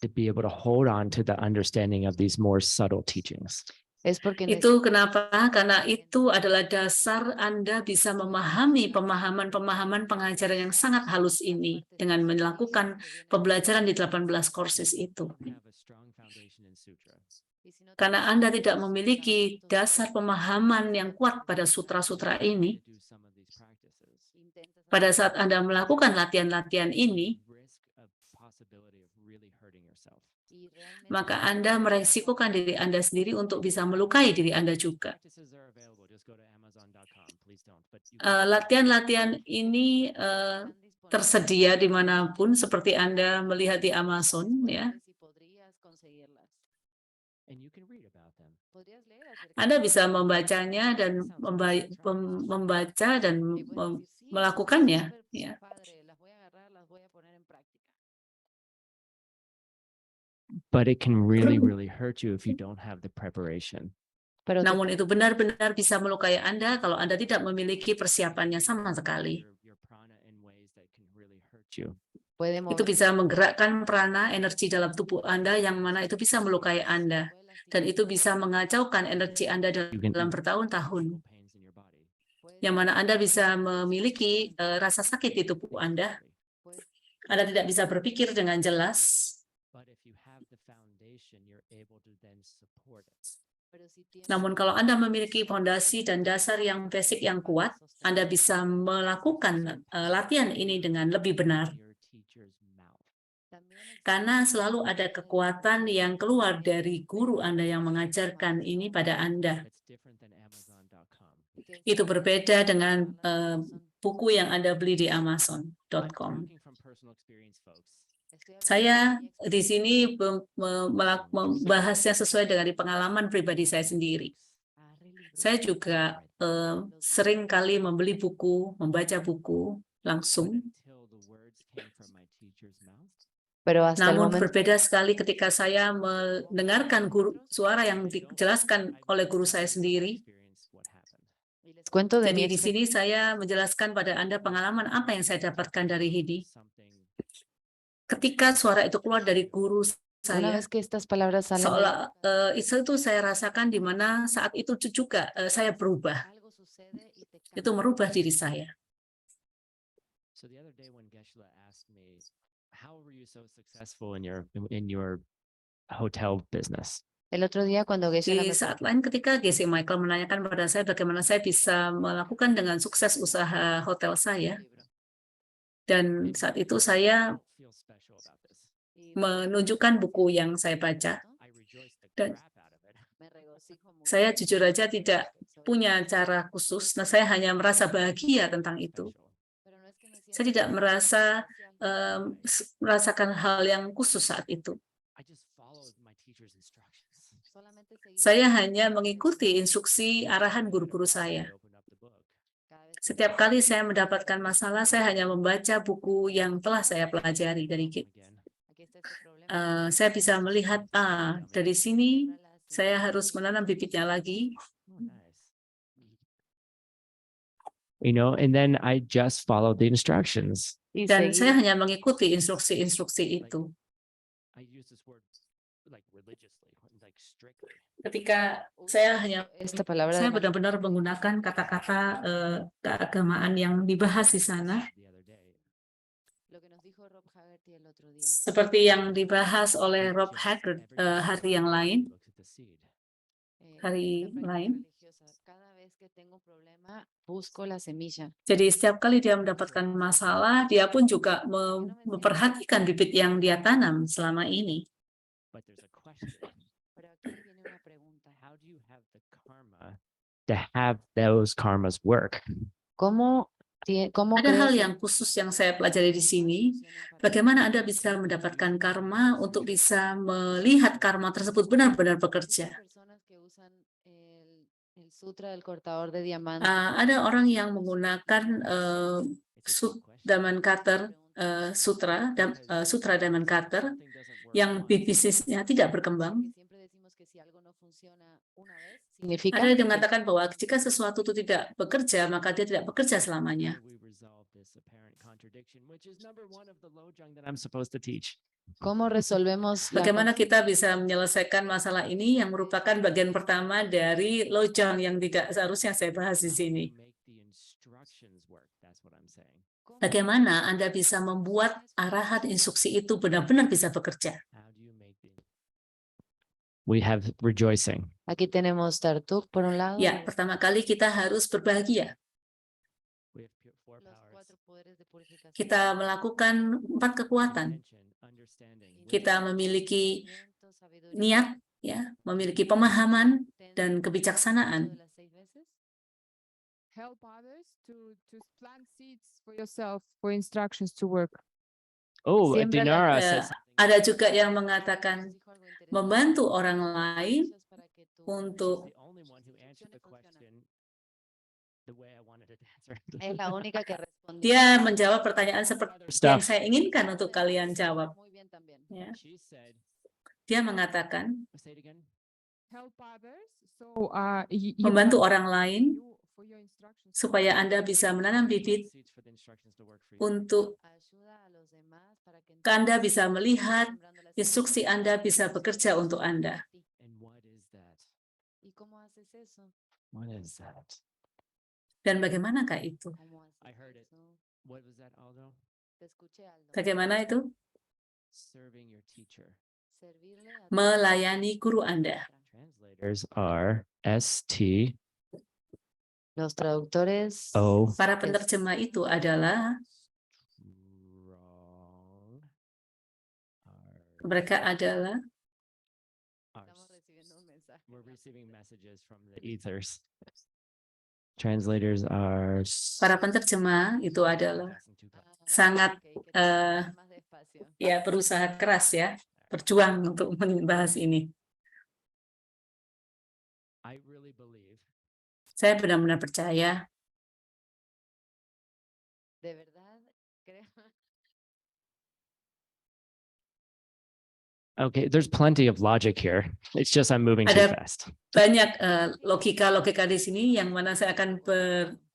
to be able to hold on to the understanding of these more subtle teachings. Es porque Itu kenapa? Karena itu adalah dasar Anda bisa memahami pemahaman-pemahaman pengajaran yang sangat halus ini dengan melakukan pembelajaran di 18 courses itu. You have a strong foundation in sutra. Karena Anda tidak memiliki dasar pemahaman yang kuat pada sutra-sutra ini, To do some of these practices. pada saat Anda melakukan latihan-latihan ini, Risk of possibility of really hurting yourself. maka Anda meresikokan diri Anda sendiri untuk bisa melukai diri Anda juga. Practices are available. Just go to Amazon.com. Please don't. But you can Latihan-latihan ini tersedia dimanapun, seperti Anda melihat di Amazon, ya. and you can read about them. Anda bisa membacanya dan membaca dan melakukannya, ya. But it can really, really hurt you if you don't have the preparation. Namun itu benar-benar bisa melukai Anda kalau Anda tidak memiliki persiapannya sama sekali. Your prana in ways that can really hurt you. Itu bisa menggerakkan prana, energi dalam tubuh Anda yang mana itu bisa melukai Anda. Dan itu bisa mengacaukan energi Anda dalam bertahun-tahun. Pains in your body. Yang mana Anda bisa memiliki rasa sakit di tubuh Anda. Anda tidak bisa berpikir dengan jelas. But if you have the foundation, you're able to then support it. Namun kalau Anda memiliki fondasi dan dasar yang basic yang kuat, Anda bisa melakukan latihan ini dengan lebih benar. Your teacher's mouth. Karena selalu ada kekuatan yang keluar dari guru Anda yang mengajarkan ini pada Anda. That's different than Amazon.com. Itu berbeda dengan buku yang Anda beli di I'm Amazon.com. talking from personal experience, folks. Saya di sini membahasnya sesuai dengan pengalaman pribadi saya sendiri. Saya juga sering kali membeli buku, membaca buku langsung. Until the words came from my teacher's mouth. Pero hasta el Namun momento berbeda sekali ketika saya mendengarkan suara yang dijelaskan oleh guru saya sendiri. Experience what happened. les cuento de mi Jadi di sini saya menjelaskan pada Anda pengalaman apa yang saya dapatkan dari Hidi. Something Ketika suara itu keluar dari guru Una saya, vez que estas palabras salen de seolah itu saya rasakan di mana saat itu juga saya berubah. algo sucede y te Itu merubah diri saya. So the other day when Geshe-la asked me, how were you so successful in your hotel business? El otro día cuando Geshe-la Di me saat lain ketika Geshe Michael menanyakan pada saya bagaimana saya bisa melakukan dengan sukses usaha hotel saya. Dan saat itu saya I feel special about this. menunjukkan buku yang saya baca. I rejoiced the Dan crap out of it. me regocijo mucho. saya jujur aja tidak punya cara khusus. Nah, saya hanya merasa bahagia tentang itu. Special. Pero no es que me Saya sienta tidak merasa merasakan hal yang khusus saat itu. I just followed my teacher's instructions. Solamente seguí Saya las hanya instrucciones mengikuti de instruksi arahan guru-guru saya. I opened up the book. cada vez que Setiap kali saya mendapatkan masalah, saya hanya membaca buku yang telah saya pelajari dari Again. aquí está este problema. saya bisa melihat, dari sini saya harus menanam bibitnya lagi. Oh, nice. You know, and then I just followed the instructions. Y Dan saya seguir. hanya mengikuti instruksi-instruksi itu. I use this word like religiously, like strictly. Ketika saya hanya Esta palabra saya de benar-benar menggunakan kata-kata keagamaan yang dibahas di sana, The other day. lo que nos dijo Rob Haggerty el otro día. seperti yang dibahas oleh Rob Haggard hari yang lain. Looks at the seed. Hari esta práctica lain. religiosa, cada vez que tengo un problema, busco la semilla. Jadi setiap kali dia mendapatkan masalah, dia pun juga memperhatikan bibit yang dia tanam selama ini. But there's a question. Pero aquí viene una pregunta. How do you have the karma to have those karmas work? ¿Cómo Ada hal crees yang khusus yang saya pelajari di sini. Bagaimana Anda bisa mendapatkan karma untuk bisa melihat karma tersebut benar-benar bekerja? personas que usan el sutra del cortador de diamantes? Ada orang yang menggunakan It's a good question. Daman Cutter, sutra Daman Cutter, Something doesn't work yang once. bisnisnya tidak berkembang. Que siempre decimos que si algo no funciona una vez, significa Ada yang que mengatakan bahwa jika sesuatu itu tidak bekerja, maka dia tidak bekerja selamanya. How do we resolve this apparent contradiction, which is number one of the lojong that I'm supposed to teach? ¿cómo resolvemos la Bagaimana kita bisa menyelesaikan masalah ini yang merupakan bagian pertama dari lojong yang tidak seharusnya saya bahas di How do sini. you make the instructions work? That's what I'm saying. Bagaimana Anda bisa membuat arahan instruksi itu benar-benar bisa bekerja? How do you make the We have rejoicing. Aquí tenemos Tartuk por un lado, Ya, pertama kali kita harus berbahagia. We have four los powers. cuatro poderes de purificación. Kita melakukan 4 kekuatan. Intention, understanding, Kita wisdom, memiliki Conocimiento, sabiduría, niat, ya, memiliki pemahaman potencia, dan kebijaksanaan. uso de las 6 veces. Help others to plant seeds for yourself for instructions to work. Oh, Siempre la- Dinara Ya, says Ada juga yang mengatakan Nos dijo algo interesante. membantu orang lain Para que tu untuk the only one who answered the question the way I wanted it to answer. es la única que respondió. dia menjawab pertanyaan seperti Other yang stuff. saya inginkan untuk kalian jawab. Muy bien también. Ya. She said, Dia mengatakan say it again. Help others. So membantu orang lain for your instructions. supaya Anda bisa menanam bibit Seeds for the instructions to work for you. untuk Ayuda a los demás para que Anda entonces bisa melihat sembrando las instruksi semillas Anda bisa bekerja untuk Anda. And what is that? ¿Y cómo haces eso? What is that? Dan bagaimanakah itu? ¿Cómo haces I heard it. eso? What was that, Aldo? Te escuché, Aldo. Bagaimana itu? Serving your teacher. Servirle a Melayani guru Anda. Translators are ST los traductores. O Para penerjemah itu adalah strong. mereka adalah Estamos recibiendo un mensaje. We're receiving messages from the ethers. Translators are para penerjemah itu adalah sangat, Ok, que te más despacio. ya berusaha keras ya, berjuang untuk membahas ini. I really believe Saya benar-benar percaya De verdad, creo. okay, there's plenty of logic here. It's just I'm moving too Ada- fast. banyak logika-logika di sini yang mana saya akan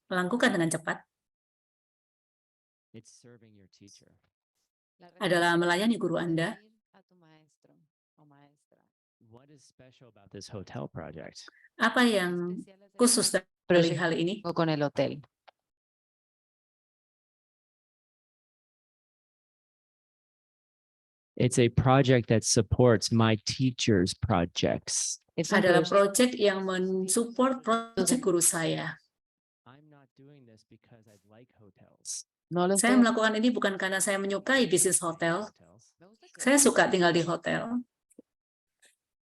melakukan dengan cepat. It's serving your teacher. La Adalah respuesta melayani es guru Anda. servir a tu maestro o maestra. What is special about this hotel project? Apa yang Especial es el khusus dari proyecto hal ini? con el hotel. It's a project that supports my teacher's projects. Es un Adalah proyecto proyek yang mensupport proyek guru saya. I'm not doing this because I like hotels. no lo Saya estoy- melakukan ini bukan karena saya menyukai bisnis hotel. Hotels, Me gusta que- Saya suka tinggal di hotel.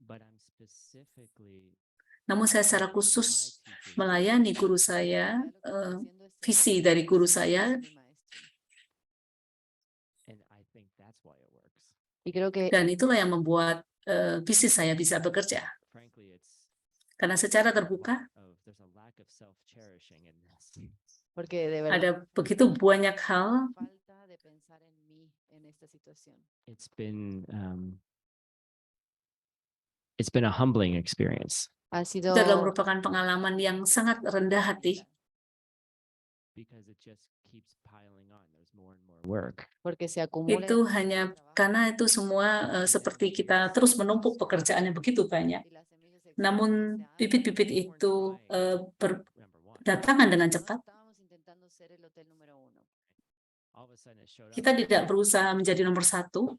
but I'm specifically Namun saya secara serving khusus my teacher's melayani guru saya, Ya lo que estoy haciendo es visi servir dari guru a saya, mi maestro. Y creo que Dan itulah yang membuat bisnis saya bisa bekerja. Frankly, it's Karena secara a terbuka, there's a lack of self-cherishing in this. porque de verdad ada begitu banyak hal falta de pensar en mí en esta situación. It's been a humbling experience Ha itu adalah sido merupakan pengalaman yang sangat rendah hati, because it just keeps piling on. There's more and more work. porque se acumula itu hanya karena itu semua seperti kita terus menumpuk pekerjaan yang begitu banyak. y las semillas se Namun exponen, se bibit-bibit We weren't itu trying number one. berdatangan dengan No cepat. estábamos intentando ser el hotel número 1. All of a sudden it showed up. Kita tidak berusaha menjadi nomor satu.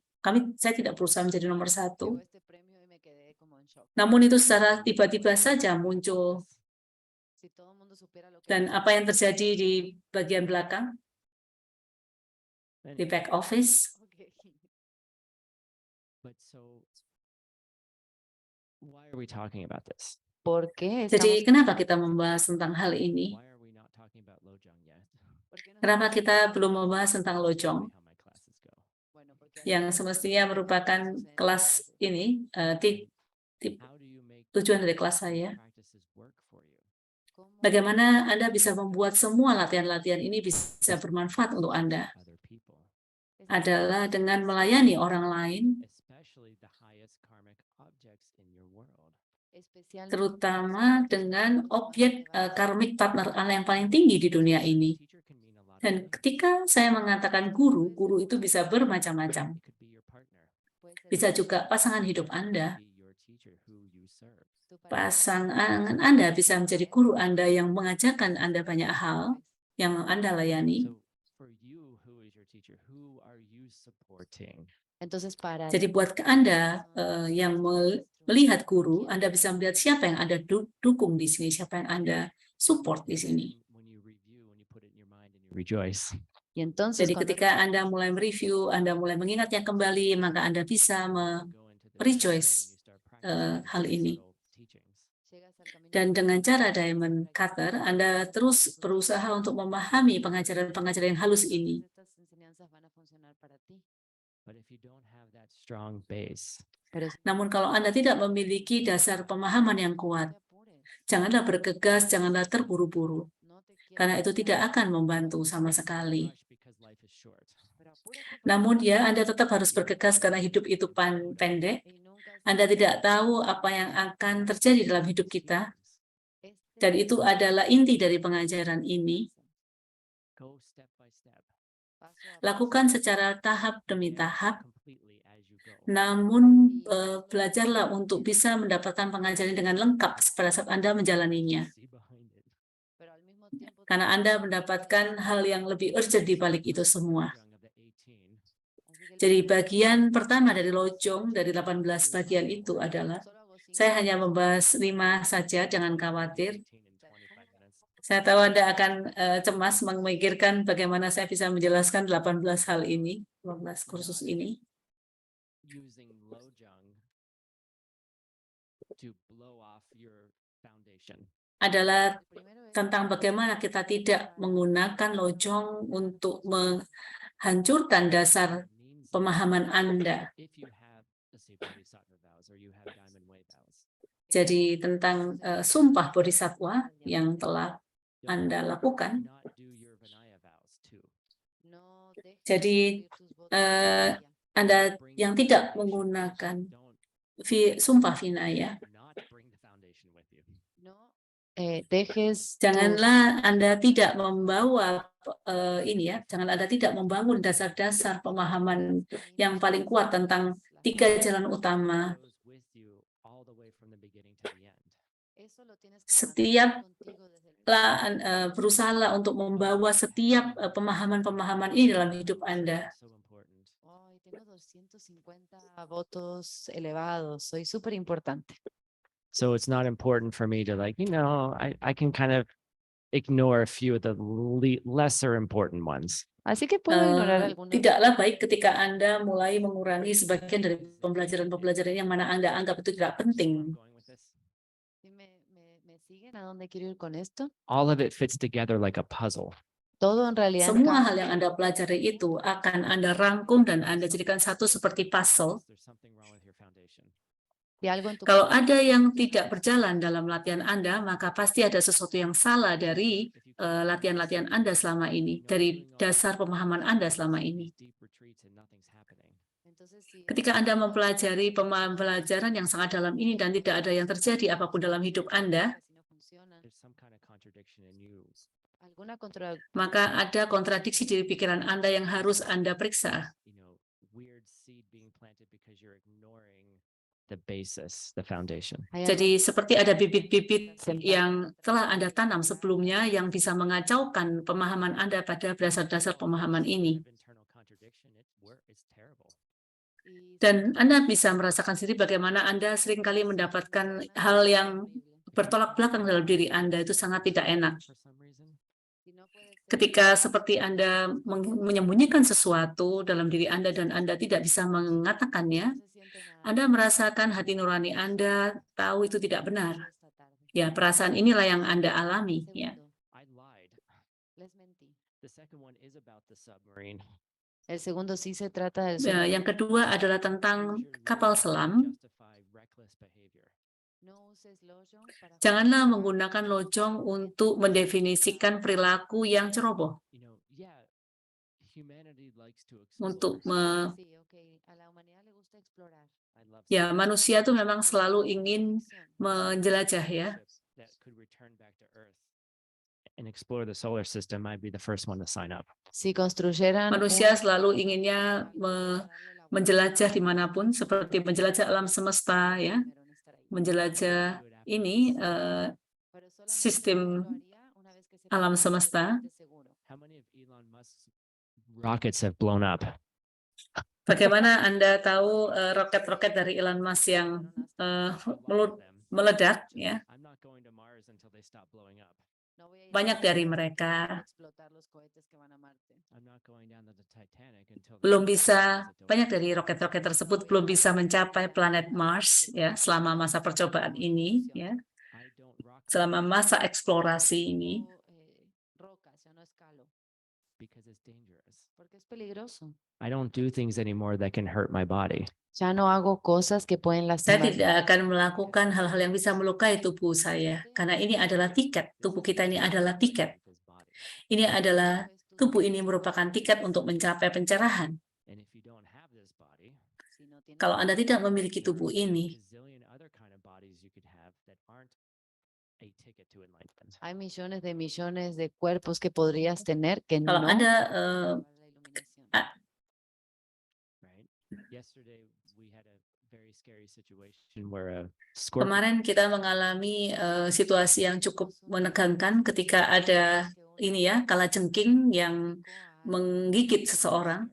Saya tidak berusaha menjadi nomor Llegó satu. este premio y me quedé como en shock. Namun itu secara tiba-tiba saja muncul. Si todo el mundo supiera lo que Dan pasó, apa yang terjadi di bagian belakang, di back office, ok. But so why are we talking about this? ¿Por qué Jadi estamos- kenapa kita membahas tentang hal ini? Why are we not talking about Lojong yet? por qué no Kenapa estamos- kita belum membahas tentang Lojong, How my classes go. Bueno, porque yang ahí semestinya merupakan suceden las kelas clases. ini, How do you make tujuan dari kelas these saya? practices work for you? ¿Cómo Bagaimana Anda bisa membuat semua latihan-latihan ini bisa bermanfaat untuk Anda? Other people, estás Adalah dengan melayani orang lain, especially the highest karmic objects in your world. especialmente terutama dengan objek karmik partner Allah yang paling tinggi di dunia ini. Teacher can mean a lot of Dan things. ketika saya mengatakan guru, guru itu bisa bermacam-macam. It could be your partner. puede ser Bisa tu- juga pasangan hidup It could Anda. be your teacher who you serve. tu pareja, Pasangan Anda bisa menjadi guru Anda yang mengajarkan Anda banyak hal yang Anda layani. So for you, who is your teacher? Who are you supporting? Entonces para Jadi buat Anda yang melihat guru, Anda bisa melihat siapa yang Anda dukung di sini, siapa yang Anda support di sini. When you review, when you put it in your mind and you rejoice. y entonces Jadi cuando ketika Anda mulai mereview, Anda mulai mengingatnya kembali, maka Anda bisa Go into the rejoice, discipline and you start hal practicing ini. subtle teachings. llegas al camino Dan de- dengan cara Diamond Cutter, Anda terus berusaha untuk memahami pengajaran-pengajaran yang halus ini. estas enseñanzas van a funcionar para ti. But if you don't have that strong base, Pero si Namun kalau Anda tidak memiliki dasar pemahaman yang no kuat, te apures, janganlah bergegas, janganlah terburu-buru, no te quieras karena itu apurar, tidak akan membantu sama sekali. rush because life is short. pero apúrate porque Namun ya, Anda tetap harus bergegas karena hidup itu pendek. y nunca Anda sabes tidak tahu apa yang akan terjadi dalam hidup kita, este dan itu adalah inti dari pengajaran ini. Go step by step. paso a Lakukan paso, secara tahap demi tahap, Completely as you go. namun belajarlah untuk bisa mendapatkan pengajaran dengan lengkap pada saat Anda menjalaninya. See behind it. pero al mismo tiempo Karena también Anda mendapatkan hal yang lebih urgent di balik itu semua. Lojong of the 18, así que el Jadi primer bagian pertama dari Lojong, dari 18 bagian itu adalah, solo hago cinco saya hanya membahas 5 saja, jangan khawatir. 18 in 25 minutes. Saya tahu Anda akan cemas memikirkan bagaimana saya bisa menjelaskan 18 hal ini, 18 kursus ini. Using Lojong to blow off your foundation. Adalah el primero es tentang bagaimana kita tidak menggunakan Lojong untuk menghancurkan dasar Means pemahaman Anda. if you have, let's say, Bodhisattva vows or you have Diamond Way vows, Jadi tentang sumpah Bodhisattva yang telah don't Anda lakukan. not do your Vinaya vows too. no dejes Jadi, cumplir tus votos de eh, Vinaya. Anda Bring yang the tidak foundation. menggunakan Don't sumpah Vinaya, not bring the foundation with you. no dejes tus- janganlah Anda tidak membawa ini ya, jangan Anda tidak membangun dasar-dasar pemahaman yang paling kuat tentang 3 jalan utama. Goes with you all the way from the beginning to the end. Eso lo tienes que Setiap mantener contigo desde el Berusahalah untuk membawa setiap pemahaman-pemahaman ini dalam hidup Anda. So important. Ay, tengo 250 votos elevados, soy súper importante. So it's not important for me to I can kind of ignore a few of the lesser important ones. Así que puedo ignorar algunos. Tidaklah baik ketika Anda mulai mengurangi sebagian dari pembelajaran-pembelajaran yang mana Anda anggap itu tidak See where I'm penting. going with this? ¿Sí me siguen a dónde quiero ir con esto? All of it fits together like a puzzle. Todo en realidad Semua encaja hal yang Anda pelajari itu akan Anda rangkum dan Anda jadikan satu seperti puzzle. There's something wrong with your foundation. y algo en tu Kalau foundation ada yang tidak berjalan dalam latihan Anda, maka pasti ada sesuatu yang salah dari latihan-latihan Anda selama ini, dari dasar pemahaman Anda selama ini. Deep retreats and nothing's happening. Entonces, si Ketika es Anda algo mempelajari pelajaran yang sangat dalam ini dan tidak ada yang terjadi apapun dalam hidup Anda, si no funciona, There's some kind of contradiction in you. alguna contra maka ada kontradiksi di pikiran Anda yang harus Anda periksa. You know, weird seed being planted because you're ignoring the basis, the foundation. hay Jadi algo seperti ada bibit-bibit yang telah Anda tanam sebelumnya yang bisa mengacaukan pemahaman Anda pada dasar-dasar pemahaman ini. Internal contradiction, it's terrible. y Dan Anda bisa merasakan sendiri bagaimana Anda seringkali mendapatkan hal yang bertolak belakang dalam diri Anda, itu sangat tidak enak. For some reason, si no puede ser Ketika seperti Anda menyembunyikan sesuatu dalam diri Anda dan Anda tidak bisa mengatakannya, no se siente nada, Anda merasakan hati nurani Anda tahu itu tidak benar. esta tarde. Ya, perasaan inilah yang Anda alami. Ya. Segundo, I lied. les mentí. The second one is about the submarine. El segundo sí se trata del Ya, yang kedua adalah tentang kapal selam. Justify reckless behavior. no uses loyo para Janganlah menggunakan lojong untuk mendefinisikan perilaku yang ceroboh, You know, yeah, humanity likes to untuk explore. sí, okay, a la humanidad le gusta explorar. I love ya manusia itu memang selalu ingin Conexión. menjelajah ya. spaceships that could return back to Earth and explore the solar system. I'd be the first one to sign up. Si construyeran Manusia un- selalu inginnya menjelajah dimanapun, seperti menjelajah alam semesta ya, primero en estar ahí. menjelajah ini Pero solamente sistem lo haría una vez que sepa alam que semesta. esté seguro. How many of Elon Musk's rockets have blown up? Bagaimana Anda tahu roket-roket dari Elon Musk yang meledak ya? I'm not going to Mars until they stop blowing up. No voy a ir a Banyak Marte dari hasta mereka explotar los cohetes que van a Marte. I'm not going down to the Titanic until the belum Titanic bisa, has a door. banyak dari roket-roket tersebut belum bisa mencapai planet Mars ya selama masa percobaan ini ya, I don't rock selama masa eksplorasi ini. No, rocas, ya no escalo, because it's dangerous. porque es peligroso. I don't do things anymore that can hurt my body. Ya no hago cosas que pueden Saya lastimar. tidak akan melakukan hal-hal yang bisa melukai tubuh saya karena ini adalah tiket, tubuh kita ini adalah tiket. Life is body. Ini adalah tubuh ini merupakan tiket untuk mencapai pencerahan. And if you don't have this body, Si no tienes Kalau Anda tidak there's memiliki tubuh a ini, gazillion other kind of bodies you could have that aren't a ticket to enlightenment. hay millones de cuerpos que podrías tener que kalau no Anda llevar la iluminación. Right? Yesterday we had a very scary situation where a scorpion kemarin kita mengalami situasi yang cukup menegangkan ketika ada ini ya, kalajengking yang menggigit seseorang.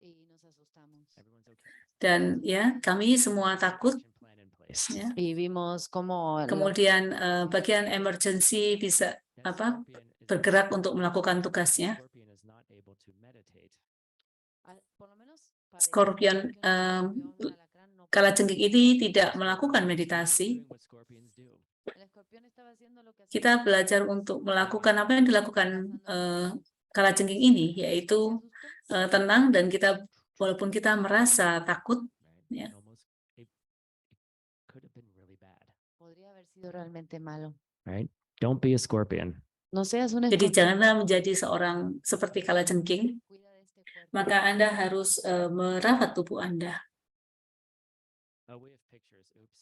Y nos asustamos. Everyone's okay. Dan ya, kami semua takut. Action plan in place. Ya. Y vimos cómo Kemudian bagian emergency bisa That apa scorpion is bergerak not- untuk melakukan tugasnya. Scorpion is not able to meditate. por lo menos Scorpion, Kalajengking ini tidak melakukan meditasi. Doing what scorpions do. Kita belajar untuk melakukan apa yang dilakukan kalajengking ini, yaitu tenang dan kita walaupun kita merasa takut, Right? Yeah. It could have been really bad. Podría haber sido realmente malo. Right? Don't be a scorpion. No seas un jadi escorpión. janganlah menjadi seorang seperti kalajengking. Cuida de este cuerpo. Maka Anda harus merawat tubuh Anda. Oh, we have pictures. Oops.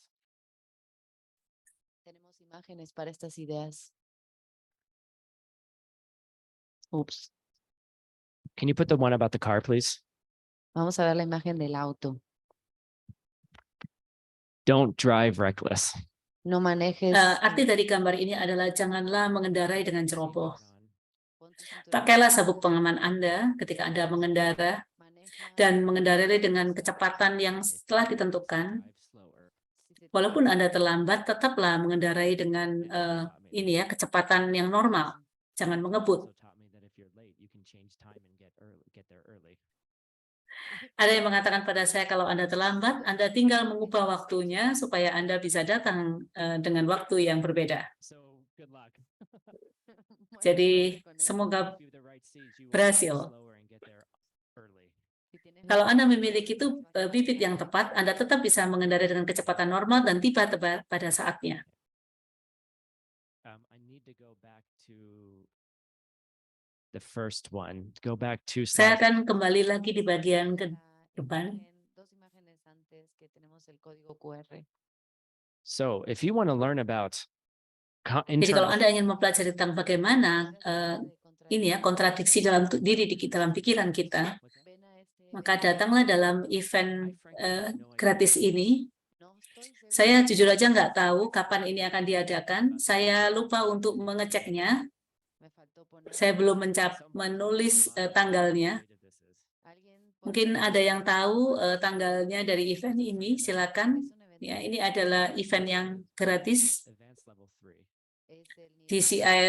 Tenemos imágenes para estas ideas. Ups. Can you put the one about the car, please? Vamos a ver la imagen del auto. Don't drive reckless. No manejes. Arti dari gambar ini adalah janganlah mengendarai dengan ceroboh. Pon tu cinturón, Pakailah sabuk pengaman Anda ketika Anda mengendara maneja, dan mengendarai dengan kecepatan yang telah ditentukan. Drive slower. si se te Walaupun Anda terlambat, tetaplah mengendarai dengan ini ya kecepatan yang normal. Jangan mengebut. Also taught me that if you're late, you can change time and get there early. Ada yang mengatakan pada saya kalau Anda terlambat, Anda tinggal mengubah waktunya supaya Anda bisa datang dengan waktu yang berbeda. So Good luck. Buena Jadi suerte con eso. semoga If you have the right seeds, you will berhasil. go slower and get there early. Si tienes Kalau bien Anda las memiliki seeds, vas a bibit llegar yang más tepat, Anda tetap bisa mengendarai dengan kecepatan normal dan tiba pada saatnya. I need to go back to the first one. Go back 2 Saya slides. akan kembali lagi di bagian ke la depan. dos imágenes antes que tenemos el código QR. So if you want to learn about Jadi kalau internal, Anda ingin mempelajari tentang bagaimana ini ya kontradiksi dalam dalam pikiran kita, Ven a este maka evento. datanglah dalam event I frankly have no idea. gratis ini. No estoy segura Saya si jujur aja va a nggak ser tahu kapan ini akan diadakan. Saya lupa untuk mengeceknya. Me faltó poner Saya belum Someone menulis online tanggalnya. created this is. alguien Mungkin ponme ada yang el tahu código tanggalnya dari event ini. Silakan. Es un evento Ya, ini adalah event yang gratis Advanced level 3. es el nivel DCI DCI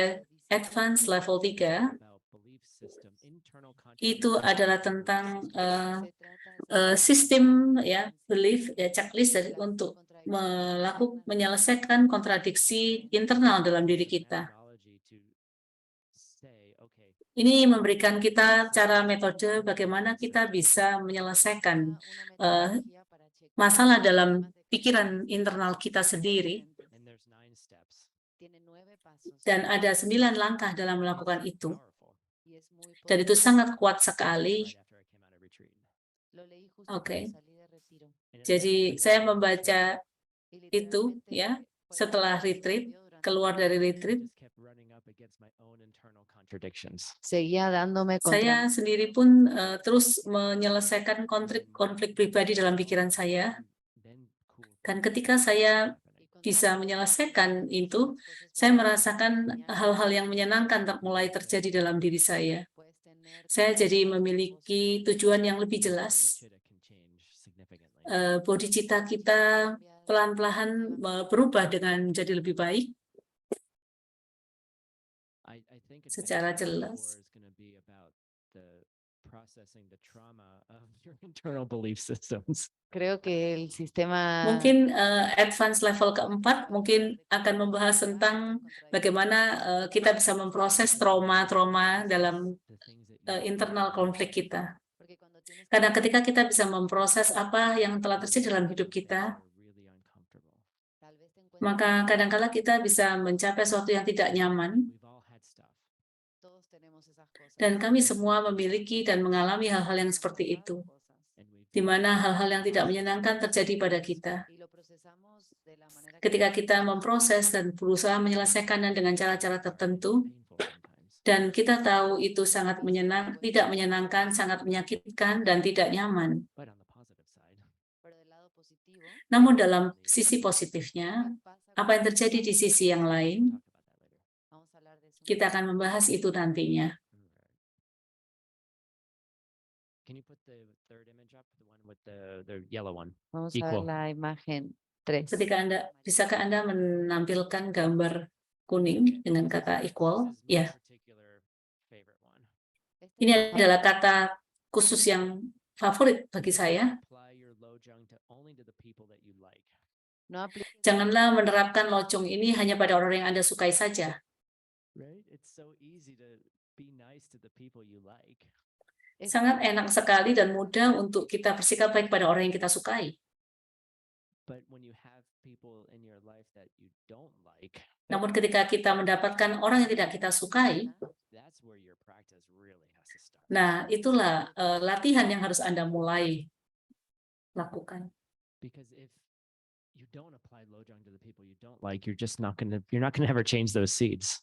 Advanced Level 3. About belief system, internal Itu contradictions adalah in your tentang belief system. Se trata sistem ya sencillamente belief ya checklist untuk menyelesaikan kontradiksi internal dalam diri kita. Methodology to say, okay, Ini memberikan kita cara metode bagaimana kita bisa menyelesaikan masalah dalam pikiran internal kita sendiri, and there's 9 steps. dan ada 9 langkah dalam melakukan itu. Powerful. Dan itu sangat kuat sekali. Right after I came out of retreat. Oke. And it Jadi was saya like, membaca itu ya setelah retreat, keluar dari I retreat, just kept running up against my own internal contradictions. Seguía dándome saya contra sendiri pun terus menyelesaikan konflik pribadi dalam pikiran saya. Then cool Dan things ketika saya bisa menyelesaikan itu, saya merasakan hal-hal yang menyenangkan mulai terjadi dalam diri saya. Saya jadi memiliki tujuan yang lebih jelas. bodhicitta can change significantly. Bodhicitta kita pelan-pelan berubah dengan jadi lebih baik. I think Secara advanced level jelas. 4 is going to be about the processing the trauma of your internal belief systems. Creo que el sistema Mungkin advance level keempat mungkin akan membahas tentang bagaimana kita bisa memproses trauma-trauma dalam The things that you internal don't konflik kita. porque cuando tienes que Karena ketika kita bisa memproses apa yang telah terjadi dalam hidup kita, are really uncomfortable. tal vez te encuentres maka kadang-kala kita bisa mencapai sesuatu yang tidak nyaman, We've all had stuff. todos tenemos esas cosas. dan kami semua memiliki dan mengalami hal-hal yang seperti itu, And we've di mana hal-hal yang tidak menyenangkan terjadi pada kita. Y lo procesamos de la manera que Ketika kita memproses dan berusaha menyelesaikannya dengan cara-cara tertentu, painful sometimes. dan kita tahu itu sangat tidak menyenangkan, sangat menyakitkan, dan tidak nyaman. But on the positive side, pero del lado positivo Namun dalam sisi positifnya, ¿qué pasa apa yang terjadi di sisi yang lain, we'll talk about that later. vamos a hablar de eso kita akan membahas itu nantinya. Can you put the third image up, the one with the yellow one? vamos a ver equal. la imagen 3 Bisakah Anda menampilkan gambar kuning dengan kata equal? This is my Ya, particular favorite one. ini adalah kata khusus yang favorit bagi saya. Apply your lojong to only to the people that you like. no apliques Janganlah menerapkan lojong ini hanya pada orang yang Anda sukai saja. Right? It's so easy to be nice to the people you like. Sangat enak sekali dan mudah untuk kita bersikap baik pada orang yang kita sukai. But when you have people in your life that you don't like, Namun ketika kita mendapatkan orang yang tidak kita sukai, that's where your practice really has to start. nah itulah latihan yang harus Anda mulai lakukan. Because if you don't apply lojong to the people you don't like, you're not gonna ever change those seeds.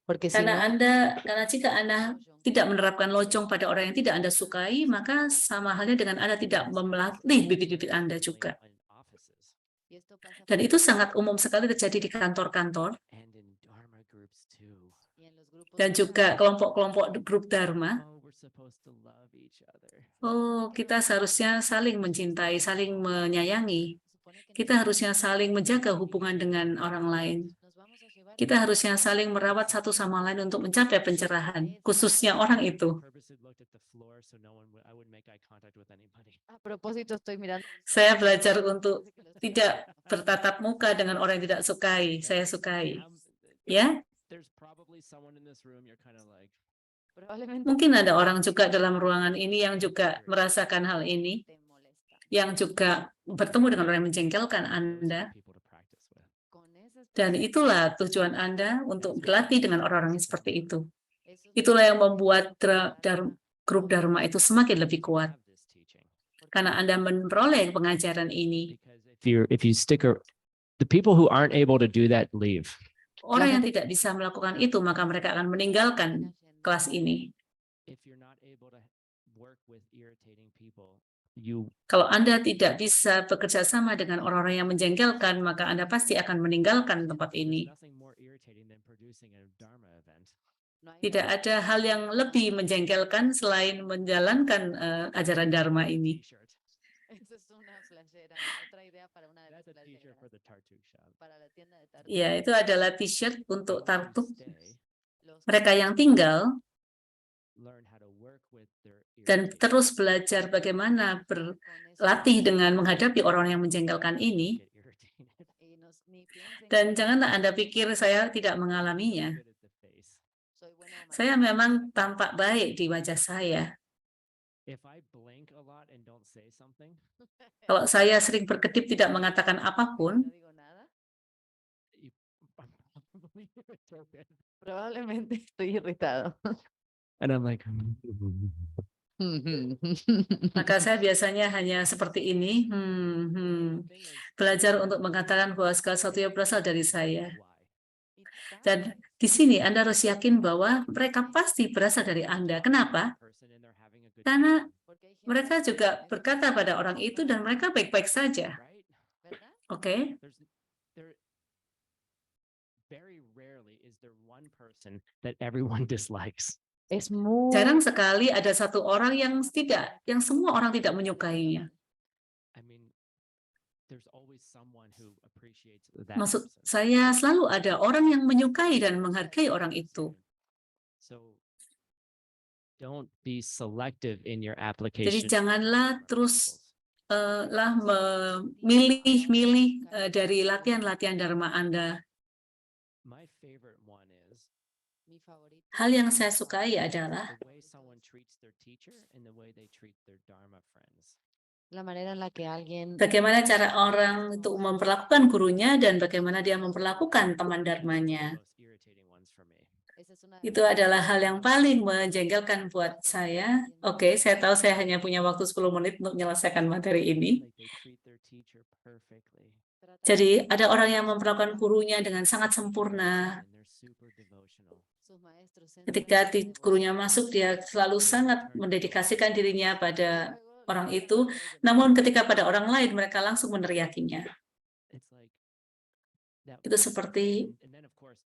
porque si Karena no karena jika Anda tidak menerapkan lojong pada orang yang tidak Anda sukai, maka sama halnya dengan Anda tidak memelatih bibit-bibit Anda juga. In offices y esto pasa Dan por- itu sangat umum sekali terjadi di kantor-kantor and in Dharma groups too. y en los grupos dan de juga Dharma, kelompok-kelompok grup Dharma. Oh, we're supposed to love each other. Oh, kita seharusnya saling mencintai, saling menyayangi. se supone que Kita harusnya saling menjaga hubungan dengan orang lain. nos vamos a llevar Kita harusnya saling merawat satu sama lain untuk mencapai pencerahan, khususnya orang itu. Purposely looked at the floor so I wouldn't make eye contact with anybody. a propósito estoy mirando Saya belajar untuk tidak bertatap muka dengan orang yang tidak sukai, saya sukai. How- Ya, there's probably someone in this room you're kind of like, Probablemente Mungkin ada orang juga dalam ruangan ini yang juga merasakan hal ini, te molesta. yang juga bertemu dengan orang yang menjengkelkan those are Anda. the people to practice with. Con esas Dan personas, itulah tujuan Anda untuk berlatih dengan orang-orang yang seperti itu. esos Itulah yang grupos membuat Dharma, grup Dharma itu semakin lebih kuat. Have this teaching. porque Karena Anda memperoleh pengajaran ini. Because if you stick the people who aren't able to do that leave. Orang yang tidak bisa melakukan itu, maka mereka akan meninggalkan kelas ini. If you're not able to work with irritating people, you Kalau Anda tidak bisa bekerja sama dengan orang-orang yang menjengkelkan, maka Anda pasti akan meninggalkan tempat there's ini. nothing more irritating than producing a Dharma event. no hay Tidak nada ada hal yang lebih menjengkelkan selain menjalankan ajaran Dharma ini. T-shirt. Eso es una flashera, otra idea para una de las That's a t-shirt for flasheras, the Tartuk shop. para la tienda de Tartu. Ya, itu adalah t-shirt untuk Those who Tartuk. stay Los Mereka yang tinggal learn how to work with their dan irritation. terus belajar bagaimana con eso berlatih dengan menghadapi orang yang menjengkelkan ini. Get irritated. y ni piensen Dan que janganlah Anda pikir saya tidak mengalaminya. Good at the face. soy bueno o malo. Saya memang tampak baik di wajah saya. If I blink a lot and don't say something, Kalau saya sering berkedip tidak mengatakan No apapun, digo nada, I'm probably irritated. probablemente estoy irritado. And I'm like, maka saya biasanya hanya seperti ini. the thing is, Belajar untuk mengatakan bahwa segala sesuatu yang berasal dari saya. why? Y Dan di sini Anda harus yakin bahwa mereka pasti berasal dari Anda. Kenapa? Person and they're having a good Karena time, porque hay gente mereka que juga es berkata así, pada orang itu dan mereka baik-baik saja. right? ¿verdad? Oke? There very rarely is there one person that everyone dislikes. Es muy Jarang sekali ada satu orang yang semua orang tidak menyukainya. I mean, there's always someone who appreciates that Maksud person. saya selalu ada orang yang menyukai dan menghargai orang itu. So don't be selective in your Jadi application. janganlah terus memilih-milih dari latihan-latihan Dharma Anda. My favorite one is mi favorito. Hal yang saya sukai adalah the way someone treats their teacher and the way they treat their Dharma friends. La manera en la que alguien bagaimana cara orang itu memperlakukan gurunya dan bagaimana dia memperlakukan teman Dharmanya. Most irritating ones for me. esa es una de Itu las adalah cosas hal yang paling menjengkelkan buat saya. Oke, saya tahu saya hanya punya waktu 10 menit untuk menyelesaikan materi ini. Like they treat their teacher perfectly. tratan Jadi ada orang yang memperlakukan gurunya dengan sangat sempurna. And they're super devotional. sus maestros Ketika gurunya masuk, dia selalu sangat mendedikasikan dirinya pada orang itu. Namun ketika pada orang lain, mereka langsung meneriakinya. It's like that. Itu seperti, And then of course,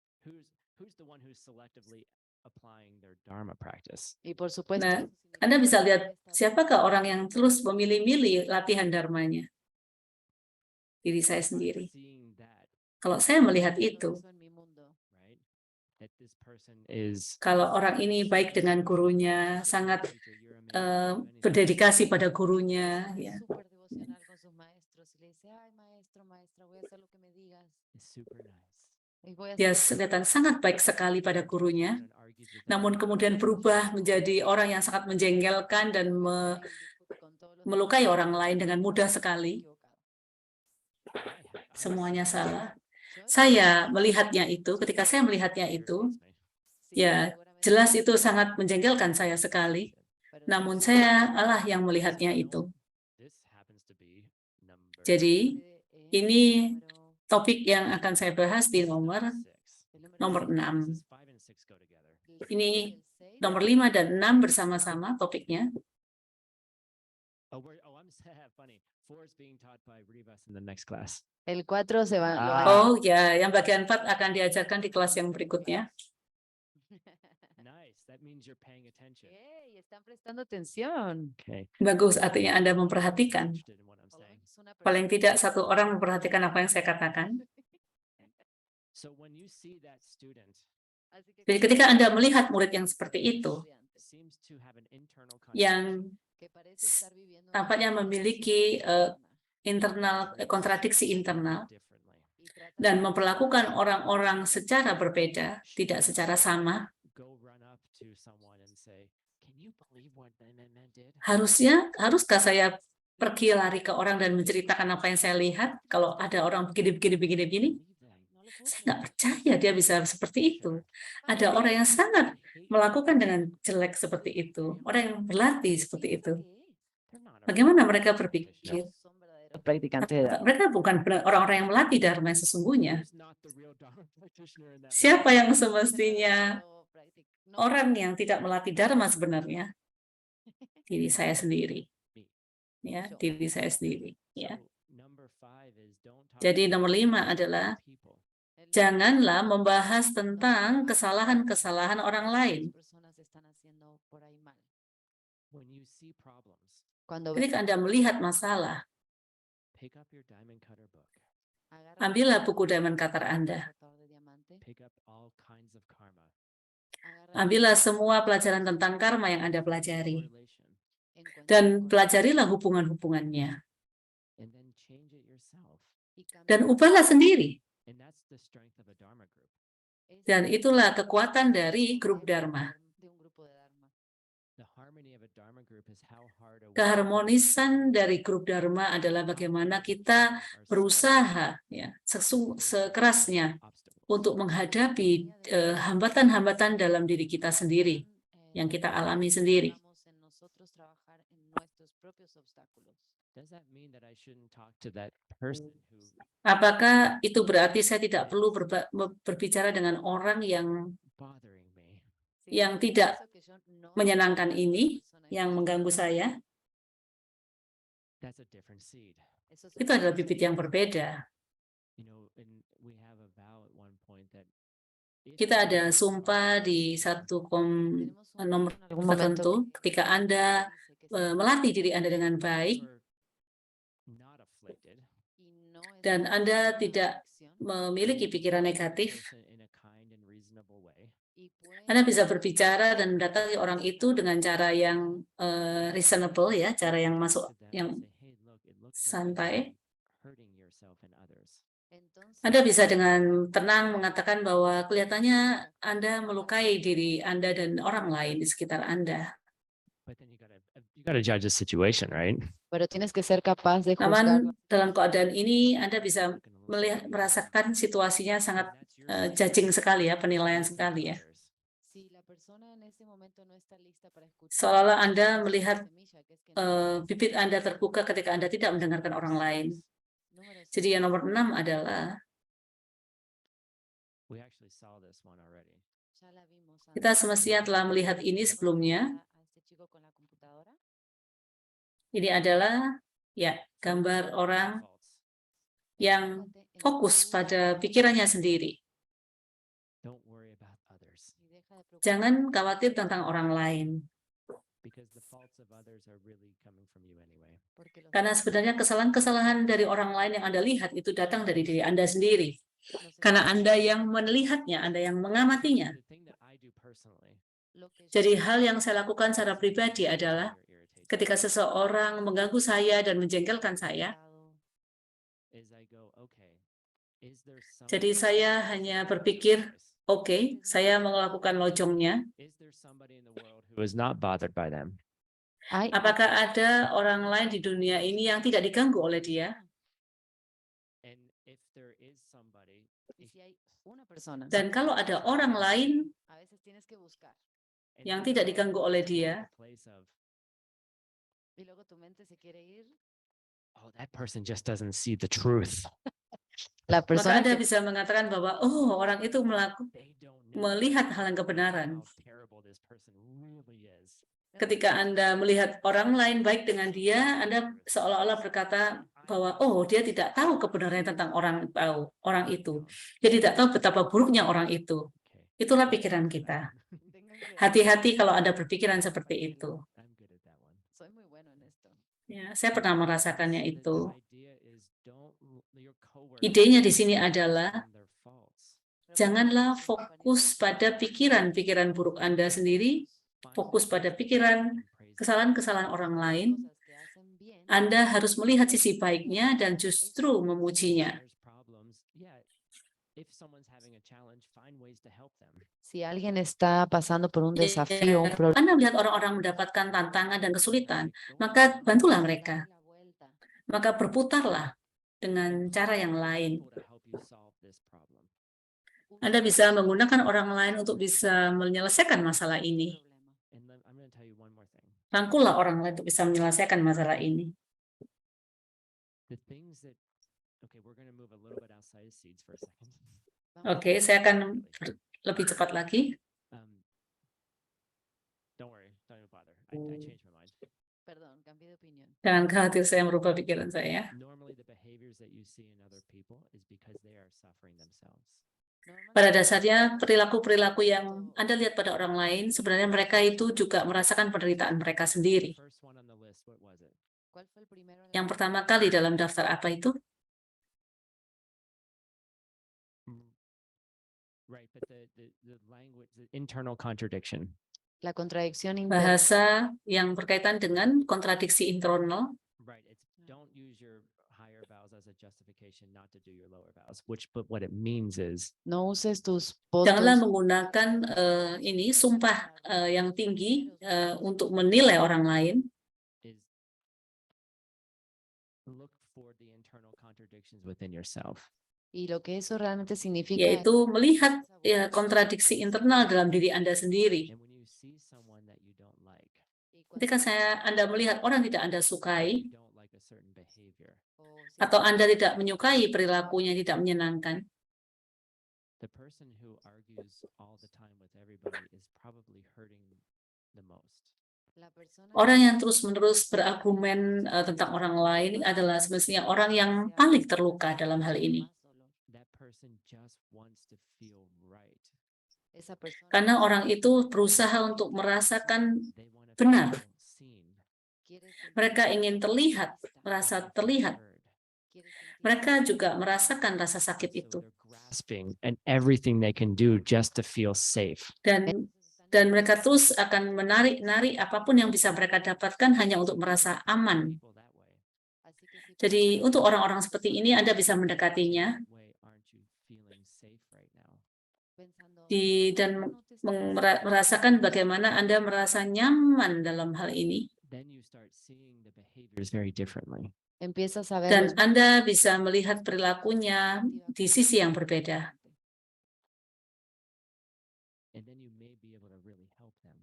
who's the one who's selectively applying their Dharma practice? y por supuesto Nah, Anda bisa lihat siapakah orang yang terus memilih-milih latihan dharmanya. Diri saya sendiri. Seeing that, Kalau saya melihat itu, eso en mi mundo. right? That this person is kalau orang ini baik dengan gurunya, sangat berdedikasi pada gurunya, ya. Súper devocional con sus maestros y le dice, ay maestro, maestra, voy a hacer lo que me digas. is super nice. Y voy a Dia hacer kelihatan sangat baik sekali pada gurunya, And argues with them. namun kemudian berubah menjadi orang yang sangat menjengkelkan dan con todos los melukai orang lain dengan mudah sekali. equivocado. Semuanya salah. Yo Saya melihatnya itu, ketika saya melihatnya itu, sí, ya, seguramente jelas itu sangat menjengkelkan saya sekali. pero Namun no saya Allah yang melihatnya itu. This happens to be number Jadi, sucede en ini número- topik yang akan saya bahas di nomor 6. el número nomor seis. 6. This is 5 and 6 go together. El Ini cinco y el seis. Nomor 5 dan 6 bersama-sama topiknya. I'm funny. 4 is being taught by Rivas in the next class. El 4 se va. lo Ah. va- Oh ya, yang bagian 4 akan diajarkan di kelas yang berikutnya. Nice. That means you're paying attention. Ey, están prestando atención. Okay. Bagus, artinya Anda memperhatikan. Interested in what I'm Por lo saying. menos una Paling persona. tidak satu orang memperhatikan apa yang saya katakan. So when you see that student Así que Jadi cuando ketika ves Anda a melihat un murid yang seperti itu, estudiante seems to have an internal yang que parece estar viviendo una tampaknya vida memiliki interna internal kontradiksi internal, differently. dan memperlakukan orang-orang secara berbeda, tidak secara sama, Go run up to someone and say, "Can you believe what man did?" haruskah saya pergi lari ke orang dan menceritakan apa yang saya lihat? Kalau ada orang begini, saya nggak percaya dia bisa seperti itu. Ada orang yang sangat melakukan dengan jelek seperti itu, orang yang berlatih seperti itu. Bagaimana mereka berpikir? Son verdaderos practicantes de Dharma. Mereka bukan orang-orang yang melatih Dharma yang sesungguhnya. Siapa yang semestinya orang yang tidak melatih Dharma sebenarnya? Diri saya sendiri. Ya, diri saya sendiri. Ya. Jadi nomor 5 adalah janganlah membahas tentang kesalahan-kesalahan orang lain. Personas están haciendo por ahí mal. Cuando ves Ketika Anda melihat masalah, pick up your diamond cutter book. agarra ambillah buku Diamond Cutter Anda. cortador de diamante, Pick up all kinds of karma. agarra Ambillah semua pelajaran tentang karma yang Anda pelajari. Correlation. encuentra Dan con- pelajarilah hubungan-hubungannya. And then change it yourself. y cambia Dan ubahlah sendiri. And that's the strength of a Dharma group. ese Dan es itulah el kekuatan dari poder grup de Dharma. de un grupo de Dharma. The harmony of a Dharma group is how hard a Keharmonisan dari grup Dharma adalah bagaimana kita berusaha ya, sekerasnya untuk menghadapi hambatan-hambatan dalam diri kita sendiri, yang kita alami sendiri. En nosotros trabajar en nuestros propios obstáculos. Does that mean that I shouldn't talk to that person who Apakah itu berarti saya tidak perlu berbicara dengan orang yang bothering me? yang Significa tidak eso que yo no menyenangkan hablo con la ini, persona yang esta. mengganggu saya? That's a different seed. Eso es Itu otra adalah cosa. bibit yang berbeda. You know, and we have a vow at one point that if Kita you ada are sumpah di satu Tenemos un nomor en algún momento tertentu, ketika Anda dice que si melatih diri Anda dengan baik you're not afflicted, y no es dan Anda una tidak aflicción, memiliki pikiran negatif, person in a kind and reasonable way, y puede Anda bisa berbicara dan mendatangi orang itu dengan cara yang reasonable ya, cara yang masuk, to them yang and say, "Hey, look, it looks like santai. you're hurting yourself and others." entonces Anda bisa dengan tenang mengatakan bahwa kelihatannya Anda melukai diri Anda dan orang lain di sekitar Anda. But then you gotta judge the situation, right? pero tienes que ser capaz de juzgar. Namun dalam keadaan ini Anda bisa Not gonna listen to you. merasakan situasinya sangat And that's your judging secret. sekali ya, penilaian Listen to sekali ya. others. Si la persona en ese momento no está lista para escuchar, Seolah-olah Anda es una melihat semilla que es que no. bibit Anda terbuka ketika Anda tidak mendengarkan orang lain. Número Jadi yang nomor 6 6, adalah We actually saw this one already. ya la vimos kita antes. semestinya telah melihat ini sebelumnya. A este chico con la computadora. Ini adalah ya gambar orang Faults. yang Enfócate en fokus tus pada errores pikirannya sendiri. Don't worry about others y deja de preocuparte Jangan khawatir tentang orang lain. because the faults of others are really coming from you anyway. porque los Karena errores sebenarnya kesalahan-kesalahan dari orang lain yang Anda lihat itu datang dari diri Anda sendiri. los Karena errores- Anda yang melihatnya, Anda yang mengamatinya. The thing that I do personally lo que yo Jadi hago hal yang saya lakukan secara pribadi adalah ketika seseorang mengganggu saya dan menjengkelkan saya, is I go, okay, is there jadi somebody saya hanya berpikir, oke, saya melakukan lojongnya. is there somebody in the world who is not bothered by them? Hay Apakah ada orang lain di dunia ini yang tidak diganggu oleh dia? And if there is somebody, y si hay una persona, Dan kalau ada orang lain a veces tienes que buscar and yang then tidak you diganggu go oleh to dia, the place of, y luego tu mente se quiere ir. oh, that person just doesn't see the truth. La maka persona Anda que bisa mengatakan bahwa, oh, orang itu They don't know melihat hal yang kebenaran. how terrible this person really is. Ketika Anda melihat orang lain baik dengan dia, Anda seolah-olah berkata bahwa, oh, dia tidak tahu kebenaran tentang orang itu. Dia tidak tahu betapa buruknya orang itu. Okay. Itulah pikiran kita. tengan que- Hati-hati kalau Anda berpikiran seperti itu. I'm good at that one. soy muy bueno en esto. Ya, saya pernah merasakannya The itu. idea is your coworker Idenya di sini adalah on their faults. janganlah fokus pada pikiran-pikiran buruk Anda sendiri, fokus pada pikiran kesalahan-kesalahan orang lain. Cosas que hacen bien, Anda harus melihat sisi baiknya dan justru memujinya. There's problems. Yeah, if someone's having a challenge, find ways to help them. Si alguien está pasando por un desafío, un Ya, problema, Anda melihat orang-orang mendapatkan tantangan dan kesulitan, maka bantulah mereka. darle la vuelta. Maka berputarlah dengan cara yang lain. People to help you solve this problem. Anda bisa menggunakan orang lain untuk bisa menyelesaikan masalah ini. And I'm going to tell you one more thing. Rangkullah orang lain untuk bisa menyelesaikan masalah ini. The things that, okay, we're going to move a little bit outside of seeds for a second. Oke, saya akan lebih cepat lagi. Don't worry, don't even bother. I changed my mind. Perdón, cambié de opinión. Jangan khawatir, saya merubah pikiran saya. Normally, the behaviors that you see in other people is because they are suffering themselves. Pada dasarnya, perilaku-perilaku yang Anda lihat pada orang lain, sebenarnya mereka itu juga merasakan penderitaan mereka sendiri. First one on the list, what was it? ¿Cuál fue el primero en la Yang pertama kali dalam daftar apa itu? Right, but the language, the internal contradiction. La contradicción interna. Bahasa yang berkaitan dengan kontradiksi internal. Right, it's don't use your higher vowels as a justification not to do your lower vowels, but what it means is No uses tus Janganlah votos menggunakan ini sumpah yang tinggi untuk menilai orang lain. is look for the internal contradictions within yourself. y lo que eso realmente significa Yaitu melihat es kontradiksi internal dalam diri Anda sendiri. And when you see someone that you don't like, y Ketika Anda melihat orang tidak Anda sukai, you don't like a certain behavior, o si atau Anda tidak menyukai perilakunya tidak menyenangkan, the person who argues all the time with everybody is probably hurting the most. la persona orang yang terus-menerus berargumen tentang orang lain adalah semestinya orang yang paling terluka dalam hal ini. That person just wants to feel right. esa persona Karena orang itu berusaha untuk merasakan They want to benar. feel seen. quiere sentir Mereka ingin terlihat, vista, merasa They want to feel terlihat. heard. quiere sentir Mereka juga merasakan rasa sakit So itu. they're grasping and everything they can do just to feel safe. Dan mereka terus akan menarik-narik apapun yang bisa mereka dapatkan hanya untuk merasa aman. People that way. Así que si Jadi untuk orang-orang seperti ini Anda bisa mendekatinya Way, aren't you feeling safe right now? pensando dan "No te sientes merasakan bagaimana Anda merasa nyaman dalam hal ini. Then you start seeing the behaviors very differently. empiezas a ver Dan los Anda bisa melihat perilakunya di sisi yang berbeda. And then you may be able to really help them.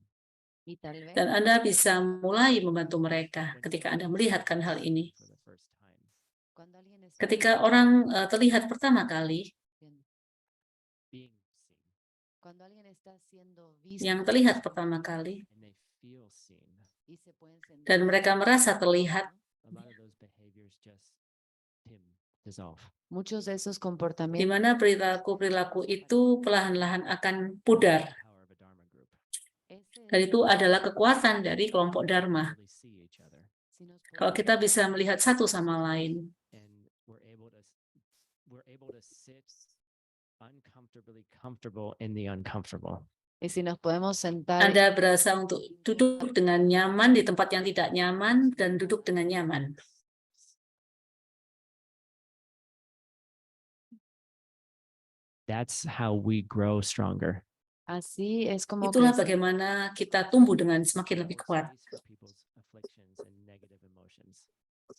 y tal vez Dan Anda bisa mulai membantu mereka When ketika someone Anda melihatkan hal sees ini. for the first time, cuando alguien está Ketika orang terlihat pertama kali, viendo, being seen, cuando alguien está siendo visto yang terlihat pertama kali, and they feel seen, y se pueden sentir dan mereka merasa terlihat, a lot of those behaviors just dissolve. muchos de esos di comportamientos mana perilaku-perilaku itu perlahan-lahan akan pudar. The power of a Dharma group. ese Dan es itu adalah kekuatan dari kelompok Dharma. Really see each other, si nos Kalau podemos kita bisa melihat satu sama lain, and we're able to sit uncomfortably comfortable in the uncomfortable. y si nos podemos sentar Anda berasa untuk duduk dengan nyaman di tempat yang tidak nyaman dan duduk dengan nyaman. That's how we grow stronger. así es como Itulah crecemos. bagaimana kita tumbuh dengan semakin lebih More kuat. space for people's afflictions and negative emotions.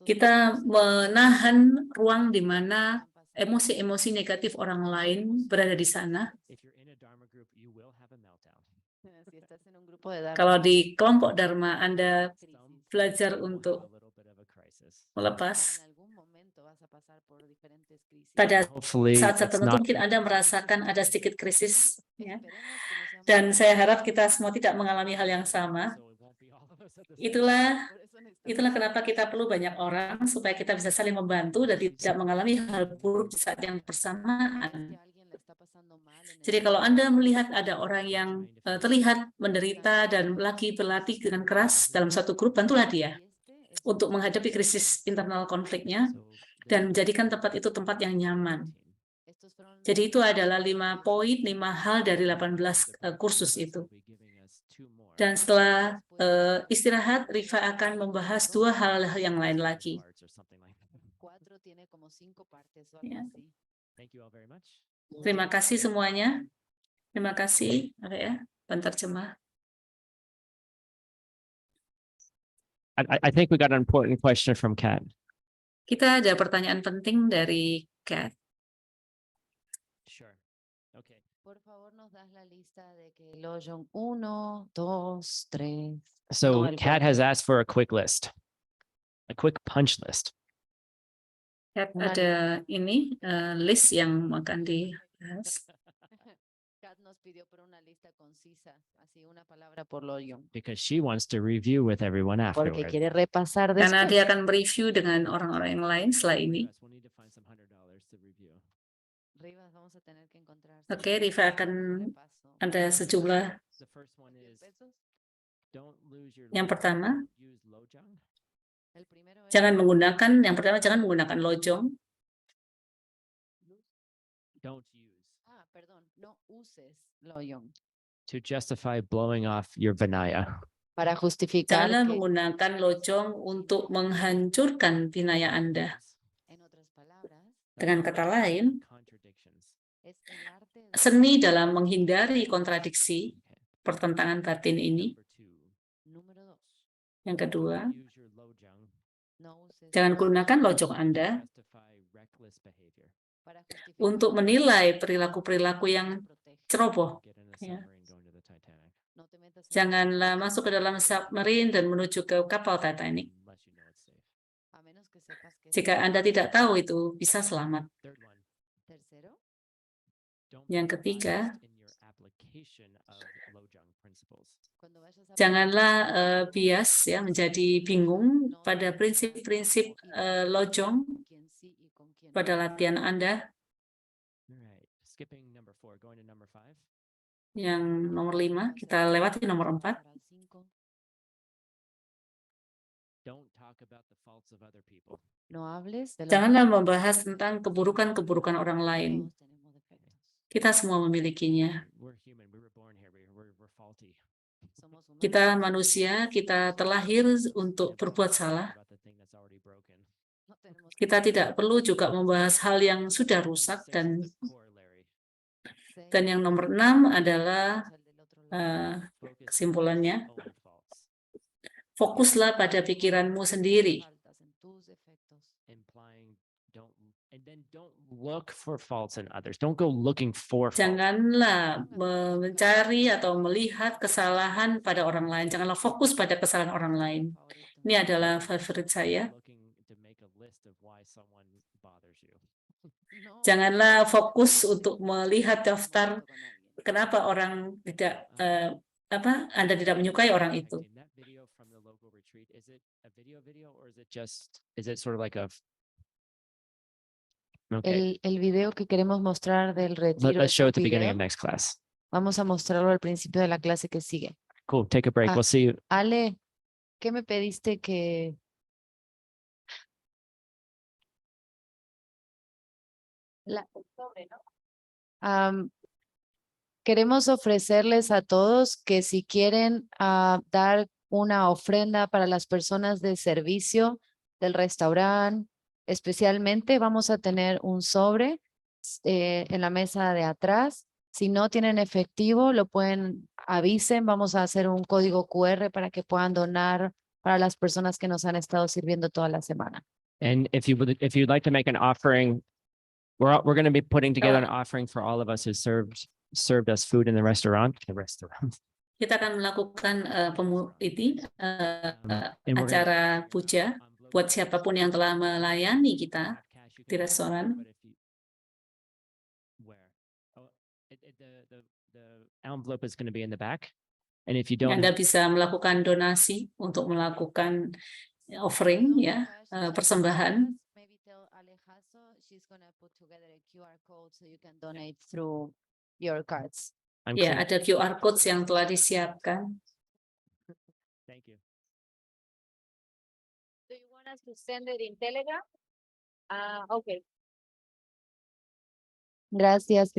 Kita menahan ruang di mana emosi-emosi negatif orang lain berada di sana. If you're in a Dharma group, you will have a meltdown. Si estás en un grupo de Dharma, Kalau di kelompok Dharma Anda Some belajar people will untuk have a little bit of a crisis. melepas, en algún momento vas a pasar por diferentes crisis. pada Hopefully, saat-saat it's tertentu not mungkin Anda merasakan ada sedikit krisis, ya. Esperemos que no seamos Dan saya nosotros. harap kita semua tidak mengalami hal yang sama. so it won't be all of us at the same Itulah Por eso necesitamos Itulah kenapa kita perlu banyak orang supaya kita bisa saling membantu dan tidak mengalami hal buruk di saat yang bersamaan. que alguien la está pasando mal en el Jadi kalau Anda melihat ada orang yang terlihat menderita dan lagi berlatih dengan keras dalam satu grup, bantulah dia y es untuk menghadapi krisis internal konfliknya So dan menjadikan tempat itu tempat yang nyaman. estos fueron los Jadi itu adalah 5 poin, 5 hal dari 18 kursus itu. Dan setelah istirahat, Rifa akan membahas 2 hal yang lain lagi. 4 tiene como 5 partes o Ya. algo así. Thank you all very much. Terima kasih semuanya. Terima kasih, ya, penterjemah. I think we got an important question from Kat. Kita ada pertanyaan penting dari Kat. Sure. Okay. Por favor, nos das la lista de que el Lojong 1, 2, 3. So el Kat has cuarto. asked for a quick list, a quick punch list. Kat, Una ada ini list yang akan dibahas. Kat nos pidió por una lista concisa, así una palabra por Lojong. Because she wants to review with everyone Porque afterwards. quiere repasar Karena dia después. akan mereview dengan orang-orang yang lain setelah ini. We'll need to find some $100 to review. Rivas, vamos a tener que encontrar. Oke, Riva akan ada sejumlah. The first one is pesos. don't lose your Yang lojang, pertama, use lojang. El primero es jangan menggunakan, yang pertama jangan menggunakan lojong. Don't use perdón, no uses Lojong. to justify blowing off your vinaya. Para justificar Jangan que, menggunakan lojong untuk menghancurkan vinaya Anda. en otras palabras, Dengan kata lain, Contradictions. es el arte de seni dalam menghindari kontradiksi pertentangan batin ini. Number two, número 2. Yang kedua, use your lojang No uses jangan Lojong gunakan lojong Anda to justify reckless behavior. para justificar untuk menilai perilaku-perilaku yang protege. ceroboh. Get in a Yeah. submarine going to the Titanic. No te metas en Janganlah masuk ke dalam submarine dan menuju ke kapal Titanic. Unless you know it's safe. a menos que sepas que es Jika Anda tidak tahu itu bisa selamat. Third one, tercero. don't Yang be ketiga, biased in your application of lojang principles. Cuando vayas a Janganlah bias ya menjadi bingung pada prinsip-prinsip lojong quién sí y con quién pada no. latihan Anda. All right, skipping number 4, going to number 5. Yang nomor 5, kita lewati nomor 4. Para el 5, Don't talk about the faults of other people. no hables de los Janganlah demás. membahas tentang keburukan-keburukan orang lain. Todos tenemos defectos. Kita semua memilikinya. We're human. We were born here. We're faulty. Somos humanos. Kita manusia, kita terlahir untuk berbuat salah. About the thing that's already broken. No tenemos que Kita tidak perlu juga membahas hal yang sudah Number rusak 6 dan is the corollary. dan yang nomor 6 adalah el del otro lado. Focus on kesimpulannya, your own faults, fokuslah pada pikiranmu sendiri. Faltas en tus defectos. implying don't look for faults in others. Don't go looking for faults. Janganlah mencari atau melihat kesalahan pada orang lain. Janganlah fokus pada kesalahan orang lain. Favorito. Ini adalah favorit saya. Looking to make a list of why someone bothers you. No, Janganlah fokus untuk melihat daftar con alguien. kenapa orang tidak Anda tidak menyukai orang itu. In that video from the local retreat, is it a video or is it sort of like a okay. El video que queremos mostrar del retiro. Let's es show un at the beginning of video. next class. Vamos a mostrarlo al principio de la clase que sigue. Cool. Take a break. Ah. We'll see you. Ale, ¿qué me pediste que... Queremos ofrecerles a todos que si quieren dar una ofrenda para las personas de servicio del restaurante, especialmente vamos a tener un sobre en la mesa de atrás. Si no tienen efectivo, lo pueden, avisen, vamos a hacer un código QR para que puedan donar para las personas que nos han estado sirviendo toda la semana. And if you'd like to make an offering, we're going to be putting together an offering for all of us who served us food in the restaurant. Kita akan melakukan And we're gonna- acara puja buat siapapun yang telah melayani kita Have cash you di can restoran. but if you- where? Oh, the envelope is going to be in the back. And if you don't, Anda bisa melakukan donasi untuk melakukan offering ya, persembahan. Maybe tell Alejandro, she's gonna put together a QR code so you can donate through your cards. I'm Ya, clear. ada QR codes yang telah disiapkan. Thank you. Do you want us to send it in Telegram? Okay. Gracias.